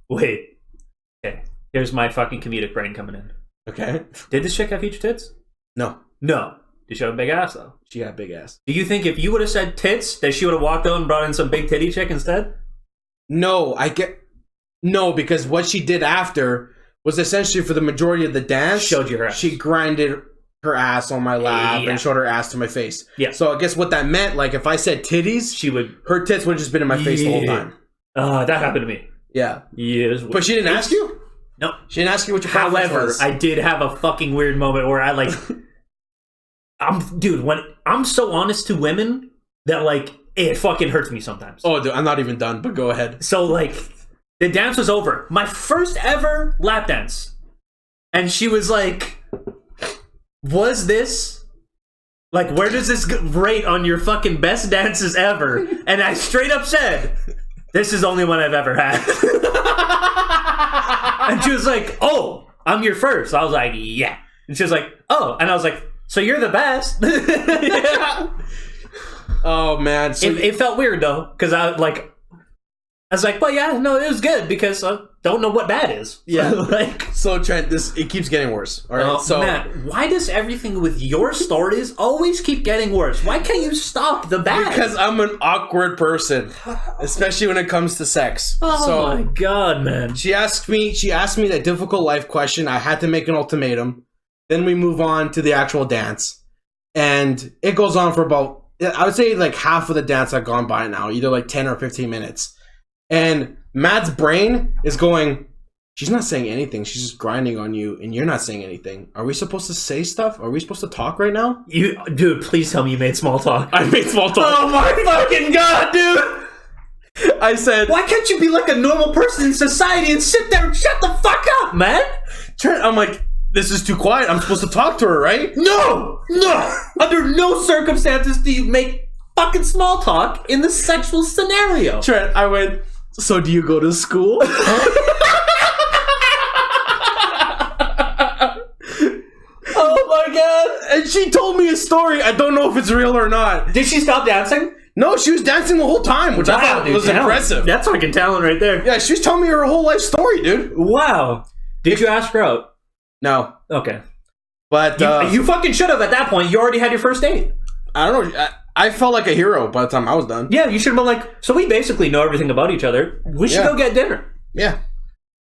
Speaker 3: Wait. Okay. Here's my fucking comedic brain coming in.
Speaker 4: Okay.
Speaker 3: Did this chick have huge tits?
Speaker 4: No.
Speaker 3: Did she have a big ass, though?
Speaker 4: She had a big ass.
Speaker 3: Do you think if you would have said tits, that she would have walked out and brought in some big titty chick instead?
Speaker 4: No, because what she did after was essentially for the majority of the dance.
Speaker 3: Showed you her ass.
Speaker 4: She grinded her ass on my lap and showed her ass to my face.
Speaker 3: Yeah.
Speaker 4: So I guess what that meant, like if I said titties, her tits would have just been in my face the whole time.
Speaker 3: That happened to me.
Speaker 4: Yeah.
Speaker 3: Yes.
Speaker 4: But she didn't ask you?
Speaker 3: No.
Speaker 4: She didn't ask you what your preference
Speaker 3: However,
Speaker 4: was.
Speaker 3: I did have a fucking weird moment where I like... when I'm so honest to women that like it fucking hurts me sometimes.
Speaker 4: Oh, dude, I'm not even done, but go ahead.
Speaker 3: So like the dance was over. My first ever lap dance. And she was like, was this like, where does this rate on your fucking best dances ever? And I straight up said, this is the only one I've ever had. And she was like, oh, I'm your first. I was like, yeah. And she was like, oh. And I was like, so you're the best.
Speaker 4: Yeah. Oh man, so
Speaker 3: it felt weird though, because I was like, well, yeah, no, it was good because I don't know what bad is.
Speaker 4: Yeah,
Speaker 3: like
Speaker 4: so Trent, it keeps getting worse. All right, so
Speaker 3: Matt, why does everything with your stories always keep getting worse? Why can't you stop the bad?
Speaker 4: Because I'm an awkward person, especially when it comes to sex.
Speaker 3: Oh my god, man!
Speaker 4: She asked me that difficult life question. I had to make an ultimatum. Then we move on to the actual dance. And it goes on for about, I would say like half of the dance had gone by now, either like 10 or 15 minutes. And Matt's brain is going, she's not saying anything. She's just grinding on you, and you're not saying anything. Are we supposed to say stuff? Are we supposed to talk right now?
Speaker 3: Dude, please tell me you made small talk.
Speaker 4: I made small talk.
Speaker 3: Oh my fucking god, dude!
Speaker 4: I said,
Speaker 3: why can't you be like a normal person in society and sit there and shut the fuck up, man?
Speaker 4: I'm like, this is too quiet. I'm supposed to talk to her, right?
Speaker 3: No! Under no circumstances do you make fucking small talk in the sexual scenario.
Speaker 4: Trent, I went, so do you go to school? Oh my god! And she told me a story. I don't know if it's real or not.
Speaker 3: Did she stop dancing?
Speaker 4: No, she was dancing the whole time, which I thought was impressive.
Speaker 3: That's fucking talent right there.
Speaker 4: Yeah, she was telling me her whole life story, dude.
Speaker 3: Wow. Did you ask her out?
Speaker 4: No.
Speaker 3: Okay.
Speaker 4: But
Speaker 3: you fucking should have at that point. You already had your first date.
Speaker 4: I don't know. I felt like a hero by the time I was done.
Speaker 3: Yeah, you should have been like, so we basically know everything about each other. We should go get dinner.
Speaker 4: Yeah.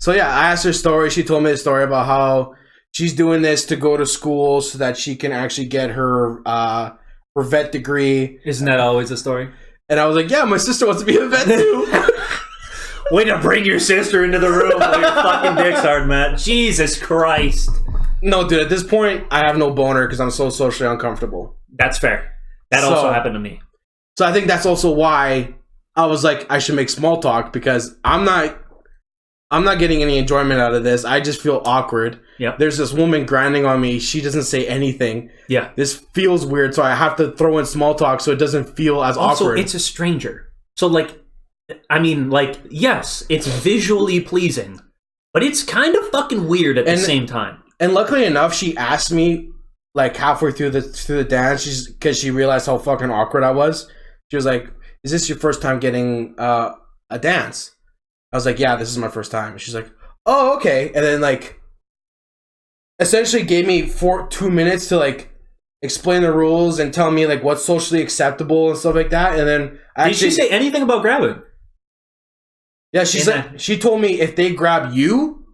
Speaker 4: So yeah, I asked her story. She told me a story about how she's doing this to go to school so that she can actually get her vet degree.
Speaker 3: Isn't that always a story?
Speaker 4: And I was like, yeah, my sister wants to be a vet too.
Speaker 3: Way to bring your sister into the room while your fucking dick's hard, Matt. Jesus Christ.
Speaker 4: No, dude, at this point, I have no boner because I'm so socially uncomfortable.
Speaker 3: That's fair. That also happened to me.
Speaker 4: So I think that's also why I was like, I should make small talk, because I'm not getting any enjoyment out of this. I just feel awkward.
Speaker 3: Yep.
Speaker 4: There's this woman grinding on me. She doesn't say anything.
Speaker 3: Yeah.
Speaker 4: This feels weird, so I have to throw in small talk so it doesn't feel as
Speaker 3: also,
Speaker 4: awkward.
Speaker 3: it's a stranger. So, like, I mean, like, yes, it's visually pleasing, but it's kind of fucking weird at the same time.
Speaker 4: And luckily enough, she asked me, like, halfway through the dance, because she realized how fucking awkward I was. She was like, is this your first time getting a dance? I was like, yeah, this is my first time. And she's like, oh, okay. And then, like, essentially gave me 2 minutes to, like, explain the rules and tell me, like, what's socially acceptable and stuff like that. And then
Speaker 3: did she say anything about grabbing?
Speaker 4: Yeah, she told me if they grab you,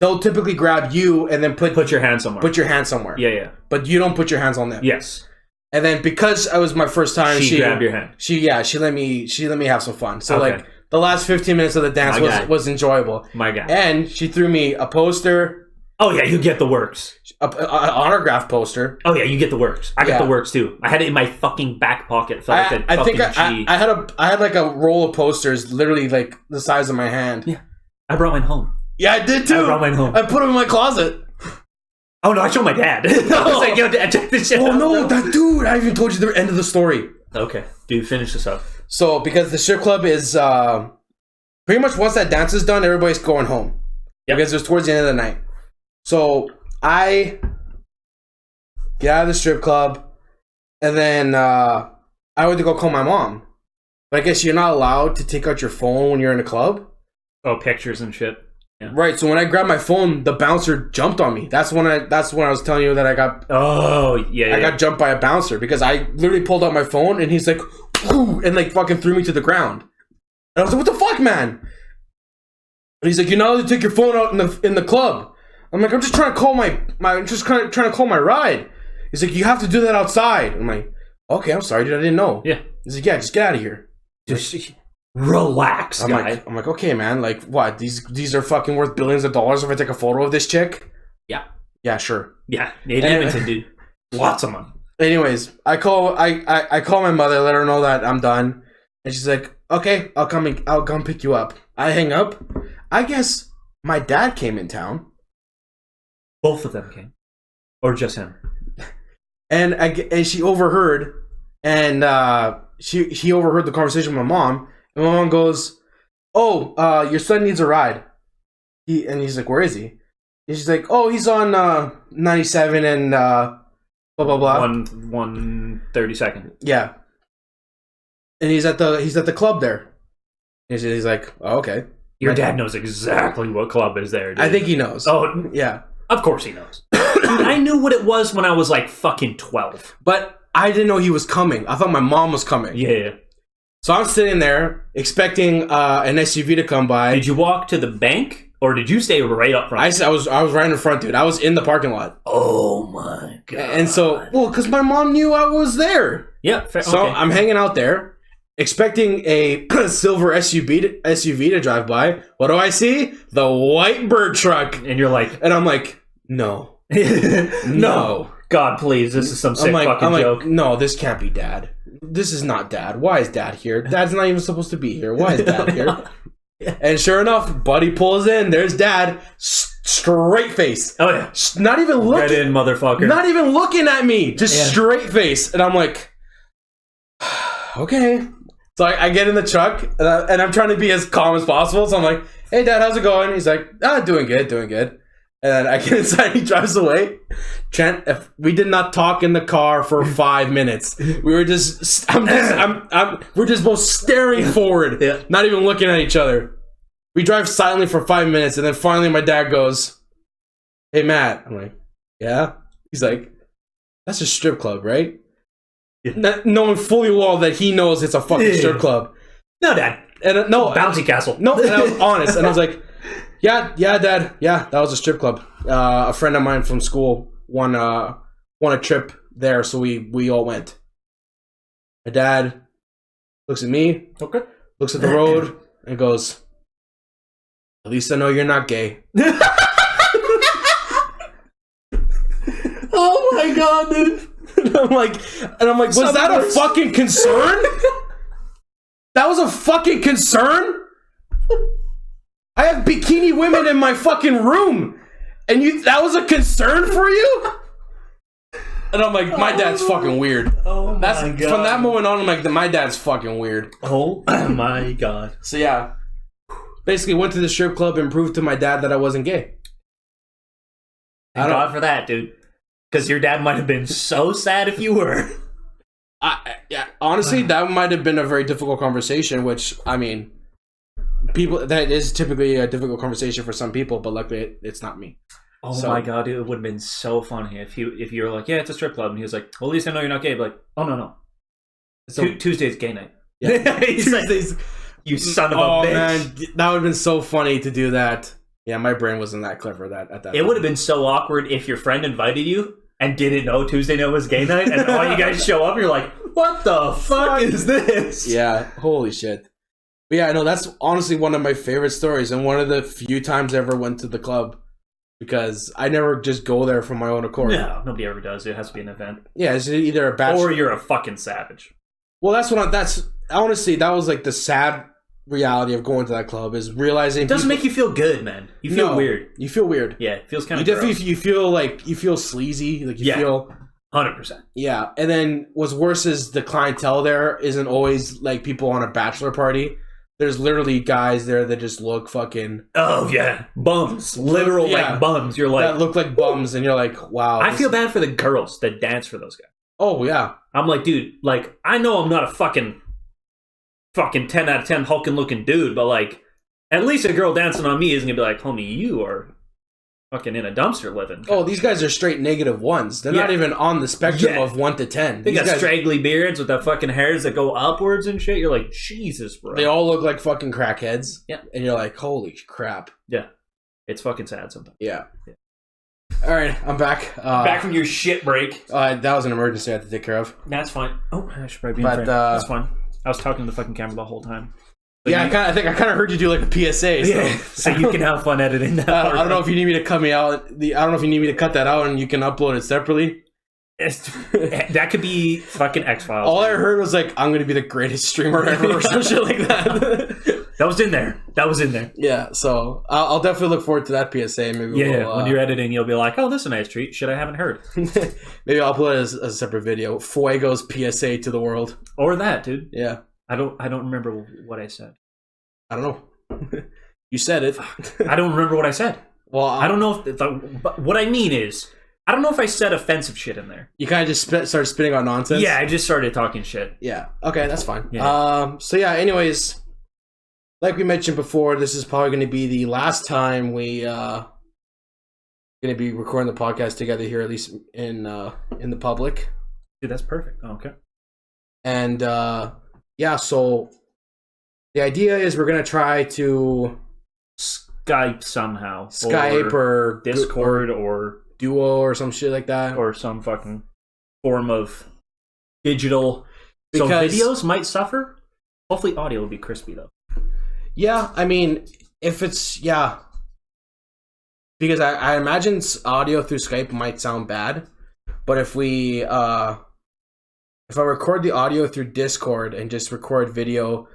Speaker 4: they'll typically grab you and then put
Speaker 3: your hand somewhere.
Speaker 4: Put your hand somewhere.
Speaker 3: Yeah.
Speaker 4: But you don't put your hands on them.
Speaker 3: Yes.
Speaker 4: And then because it was my first time,
Speaker 3: she grabbed your hand.
Speaker 4: She let me have some fun. So like the last 15 minutes of the dance was enjoyable.
Speaker 3: My God.
Speaker 4: And she threw me a poster.
Speaker 3: Oh yeah, you get the works.
Speaker 4: An autograph poster.
Speaker 3: Oh yeah, you get the works. I got the works too. I had it in my fucking back pocket. I
Speaker 4: had like a roll of posters, literally like the size of my hand.
Speaker 3: Yeah, I brought mine home.
Speaker 4: Yeah, I did too.
Speaker 3: I brought mine home.
Speaker 4: I put them in my closet.
Speaker 3: Oh no, I showed my dad. I was like, yo, Dad, check this shit out.
Speaker 4: Oh no, that dude! I even told you the end of the story.
Speaker 3: Okay, dude, finish this up.
Speaker 4: So because the strip club is pretty much once that dance is done, everybody's going home.
Speaker 3: Yep.
Speaker 4: Because it was towards the end of the night. So I get out of the strip club, and then I went to go call my mom. But I guess you're not allowed to take out your phone when you're in a club.
Speaker 3: Oh, pictures and shit. Yeah.
Speaker 4: Right. So when I grabbed my phone, the bouncer jumped on me. That's when I was telling you that I got.
Speaker 3: Oh yeah.
Speaker 4: I got jumped by a bouncer because I literally pulled out my phone and he's like, "Ooh," and like fucking threw me to the ground. And I was like, "What the fuck, man?" And he's like, "You're not allowed to take your phone out in the club." I'm like, "I'm just trying to call I'm just trying to call my ride." He's like, "You have to do that outside." I'm like, "Okay, I'm sorry, dude. I didn't know."
Speaker 3: Yeah.
Speaker 4: He's like, "Yeah, just get out of here."
Speaker 3: Just relax, guy.
Speaker 4: I'm like, okay, man. Like, what? These are fucking worth billions of dollars if I take a photo of this chick?
Speaker 3: Yeah.
Speaker 4: Yeah, sure.
Speaker 3: Yeah. In Edmonton, dude. Lots of money.
Speaker 4: Anyways, I call my mother, let her know that I'm done, and she's like, okay, I'll come pick you up. I hang up. I guess my dad came in town.
Speaker 3: Both of them came, or just him.
Speaker 4: And she overheard, and she overheard the conversation with my mom, and my mom goes, "Oh, your son needs a ride." He's like, "Where is he?" And she's like, "Oh, he's on 97 and blah blah blah."
Speaker 3: 132nd.
Speaker 4: Yeah. And he's at the club there. And he's like, "Oh, okay."
Speaker 3: Your dad knows exactly what club is there, dude.
Speaker 4: I think he knows.
Speaker 3: Oh,
Speaker 4: yeah.
Speaker 3: Of course he knows. Dude, I knew what it was when I was like fucking 12.
Speaker 4: But I didn't know he was coming. I thought my mom was coming.
Speaker 3: Yeah.
Speaker 4: So I'm sitting there expecting an SUV to come by.
Speaker 3: Did you walk to the bank or did you stay right up front?
Speaker 4: I was right in front, dude. I was in the parking lot.
Speaker 3: Oh my God.
Speaker 4: And so, because my mom knew I was there.
Speaker 3: Yeah.
Speaker 4: So I'm hanging out there, expecting a silver SUV to drive by. What do I see? The white bird truck.
Speaker 3: And you're like,
Speaker 4: And I'm like, no.
Speaker 3: no. God, please. This is some sick fucking joke.
Speaker 4: No, this can't be Dad. This is not Dad. Why is Dad here? Dad's not even supposed to be here. Why is Dad here? And sure enough, Buddy pulls in. There's Dad. Straight face.
Speaker 3: Oh, yeah.
Speaker 4: Not even looking.
Speaker 3: Right in, motherfucker.
Speaker 4: Not even looking at me. Just straight face. And I'm like, okay. So I get in the truck, and I'm trying to be as calm as possible. So I'm like, hey, Dad, how's it going? He's like, doing good, doing good. And then I get inside, he drives away. Trent, we did not talk in the car for 5 minutes. We were just, we're just both staring forward, not even looking at each other. We drive silently for 5 minutes, and then finally my dad goes, hey, Matt. I'm like, yeah? He's like, that's a strip club, right? Knowing fully well that he knows it's a fucking strip club.
Speaker 3: No, Dad.
Speaker 4: And no,
Speaker 3: Bouncy castle.
Speaker 4: No, and I was honest, and I was like, yeah, Dad. Yeah, that was a strip club. A friend of mine from school won a trip there, so we all went. My dad looks at me, looks at the road, and goes, at least I know you're not gay.
Speaker 3: Oh my God, dude.
Speaker 4: And I'm like, was that a fucking concern? That was a fucking concern? I have bikini women in my fucking room, and that was a concern for you? And I'm like, my dad's fucking weird.
Speaker 3: Oh my God.
Speaker 4: From that moment on, I'm like, my dad's fucking weird.
Speaker 3: Oh my God.
Speaker 4: So yeah, basically went to the strip club and proved to my dad that I wasn't gay.
Speaker 3: Thank God for that, dude. Because your dad might have been so sad if you were.
Speaker 4: Yeah, honestly, that might have been a very difficult conversation, which, I mean, that is typically a difficult conversation for some people, but luckily it's not me.
Speaker 3: Oh my God, dude, it would have been so funny if you were like, yeah, it's a strip club, and he was like, well, at least I know you're not gay. But like, oh no. So, Tuesday's gay night.
Speaker 4: Yeah.
Speaker 3: Tuesday's, you son of a bitch.
Speaker 4: Man, that would have been so funny to do that. Yeah, my brain wasn't that clever at that time.
Speaker 3: It would have been so awkward if your friend invited you and didn't know Tuesday night was gay night, and all you guys show up, and you're like, what the fuck is this?
Speaker 4: Yeah, holy shit. But yeah, no, that's honestly one of my favorite stories, and one of the few times I ever went to the club, because I never just go there from my own accord.
Speaker 3: No, nobody ever does. It has to be an event.
Speaker 4: Yeah, it's either a bachelor...
Speaker 3: Or you're a fucking savage.
Speaker 4: Well, honestly, that was like the sad reality of going to that club, is realizing
Speaker 3: it doesn't make you feel good, man. You feel weird.
Speaker 4: You feel weird.
Speaker 3: Yeah, it feels kind of
Speaker 4: you feel sleazy, like you feel
Speaker 3: 100%.
Speaker 4: Yeah, and then what's worse is the clientele there isn't always like people on a bachelor party. There's literally guys there that just look fucking...
Speaker 3: Oh, yeah. Bums. Literal, like, bums. You're like...
Speaker 4: That look like bums, and you're like, wow.
Speaker 3: I feel bad for the girls that dance for those guys.
Speaker 4: Oh, yeah.
Speaker 3: I'm like, dude, like, I know I'm not a fucking 10 out of 10 hulking looking dude, but, like, at least a girl dancing on me isn't gonna be like, homie, you are fucking in a dumpster living.
Speaker 4: Oh, these guys are straight -1s. They're not even on the spectrum of 1 to 10.
Speaker 3: They got straggly beards with the fucking hairs that go upwards and shit. You're like, Jesus, bro.
Speaker 4: They all look like fucking crackheads.
Speaker 3: Yeah.
Speaker 4: And you're like, holy crap.
Speaker 3: Yeah. It's fucking sad sometimes.
Speaker 4: Yeah. All right, I'm back.
Speaker 3: Back from your shit break.
Speaker 4: That was an emergency I had to take care of.
Speaker 3: That's fine. Oh, I should probably be in frame. That's fine. I was talking to the fucking camera the whole time.
Speaker 4: But yeah, I think I kind of heard you do like a PSA. So,
Speaker 3: so you can have fun editing that.
Speaker 4: I don't know if you need me to cut me out. I don't know if you need me to cut that out and you can upload it separately.
Speaker 3: That could be fucking X-Files.
Speaker 4: All I heard was like, I'm gonna be the greatest streamer ever, or some shit like that.
Speaker 3: That was in there.
Speaker 4: Yeah, so I'll definitely look forward to that PSA. Maybe
Speaker 3: when you're editing, you'll be like, oh, this is a nice treat. Shit I haven't heard.
Speaker 4: Maybe I'll upload it as a separate video. Fuego's PSA to the world.
Speaker 3: Or that, dude.
Speaker 4: Yeah.
Speaker 3: I don't remember what I said.
Speaker 4: I don't know. You said it.
Speaker 3: I don't remember what I said.
Speaker 4: Well,
Speaker 3: I don't know but what I mean is, I don't know if I said offensive shit in there.
Speaker 4: You kind of just started spitting out nonsense?
Speaker 3: Yeah, I just started talking shit.
Speaker 4: Yeah. Okay, that's fine.
Speaker 3: Yeah.
Speaker 4: So yeah, anyways, like we mentioned before, this is probably going to be the last time we going to be recording the podcast together here, at least in the public.
Speaker 3: Dude, that's perfect. Oh, okay.
Speaker 4: And yeah, so the idea is we're going to try to
Speaker 3: Skype somehow.
Speaker 4: Skype or
Speaker 3: Discord or
Speaker 4: Duo or some shit like that.
Speaker 3: Or some fucking form of digital. So videos might suffer. Hopefully audio will be crispy though.
Speaker 4: Yeah, I mean, if it's because I imagine audio through Skype might sound bad, but if I record the audio through Discord and just record video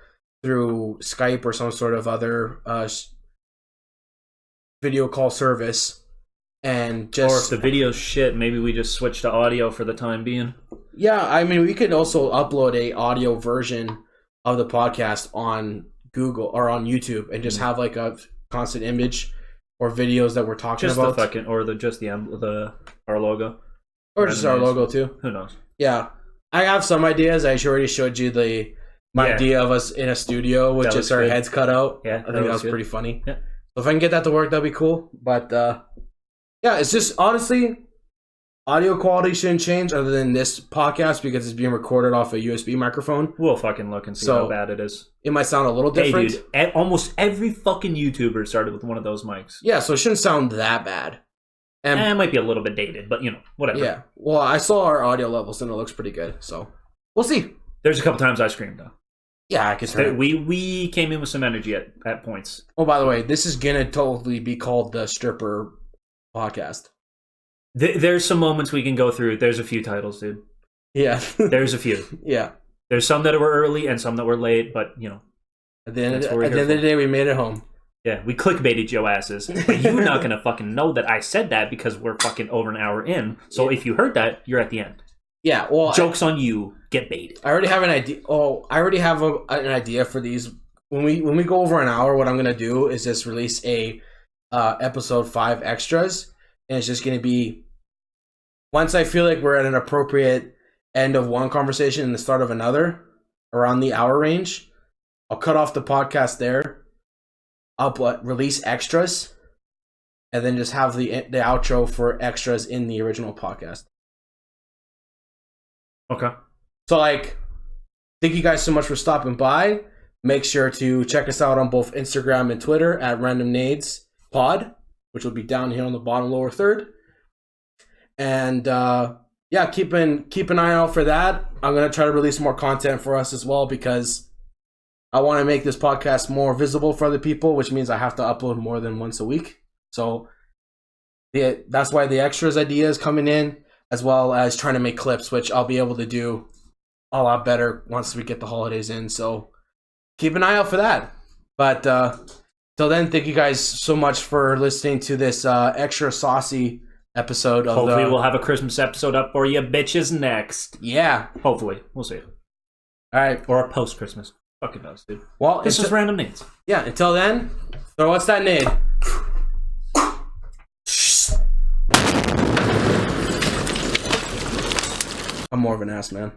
Speaker 4: through Skype or some sort of other video call service, and just,
Speaker 3: or if the video's shit, maybe we just switch to audio for the time being.
Speaker 4: Yeah, I mean, we could also upload a audio version of the podcast on Google or on YouTube and just have like a constant image or videos that we're talking
Speaker 3: just
Speaker 4: about.
Speaker 3: Just our logo.
Speaker 4: Or just our logo too.
Speaker 3: Who knows?
Speaker 4: Yeah. I have some ideas. I already showed you my idea of us in a studio with just our heads cut out.
Speaker 3: Yeah.
Speaker 4: I think that was pretty funny.
Speaker 3: Yeah.
Speaker 4: So if I can get that to work, that'd be cool. But yeah, it's just honestly, audio quality shouldn't change other than this podcast because it's being recorded off a USB microphone.
Speaker 3: We'll fucking look and see how bad it is.
Speaker 4: It might sound a little different.
Speaker 3: Hey, dude, almost every fucking YouTuber started with one of those mics.
Speaker 4: Yeah, so it shouldn't sound that bad. And
Speaker 3: it might be a little bit dated, but whatever.
Speaker 4: Yeah. Well, I saw our audio levels and it looks pretty good. So we'll see.
Speaker 3: There's a couple times I screamed though.
Speaker 4: Yeah, I can hear it.
Speaker 3: We came in with some energy at points.
Speaker 4: Oh, by the way, this is gonna totally be called the Stripper Podcast.
Speaker 3: There's some moments we can go through. There's a few titles, dude.
Speaker 4: Yeah.
Speaker 3: There's a few.
Speaker 4: Yeah.
Speaker 3: There's some that were early and some that were late, but
Speaker 4: At the end of the day, we made it home.
Speaker 3: Yeah, we clickbaited your asses. But you're not gonna fucking know that I said that because we're fucking over an hour in. So if you heard that, you're at the end.
Speaker 4: Yeah, well,
Speaker 3: joke's on you. Get baited.
Speaker 4: I already have an idea. Oh, I already have an idea for these. When we go over an hour, what I'm gonna do is just release a episode 5 extras, and it's just gonna be once I feel like we're at an appropriate end of one conversation and the start of another, around the hour range, I'll cut off the podcast there. I'll release extras, and then just have the outro for extras in the original podcast.
Speaker 3: Okay.
Speaker 4: So, thank you guys so much for stopping by. Make sure to check us out on both Instagram and Twitter at Random Nades Pod, which will be down here on the bottom lower third. And keep an eye out for that. I'm gonna try to release more content for us as well because I want to make this podcast more visible for other people, which means I have to upload more than once a week. So that's why the extras idea is coming in, as well as trying to make clips, which I'll be able to do a lot better once we get the holidays in. So keep an eye out for that. But till then, thank you guys so much for listening to this extra saucy episode of
Speaker 3: Hopefully we'll have a Christmas episode up for you bitches next.
Speaker 4: Yeah.
Speaker 3: Hopefully. We'll see.
Speaker 4: All right.
Speaker 3: Or a post-Christmas. Fucking knows, dude.
Speaker 4: Well,
Speaker 3: this is Random Nades.
Speaker 4: Yeah, until then, throw what's that nade? I'm more of an ass man.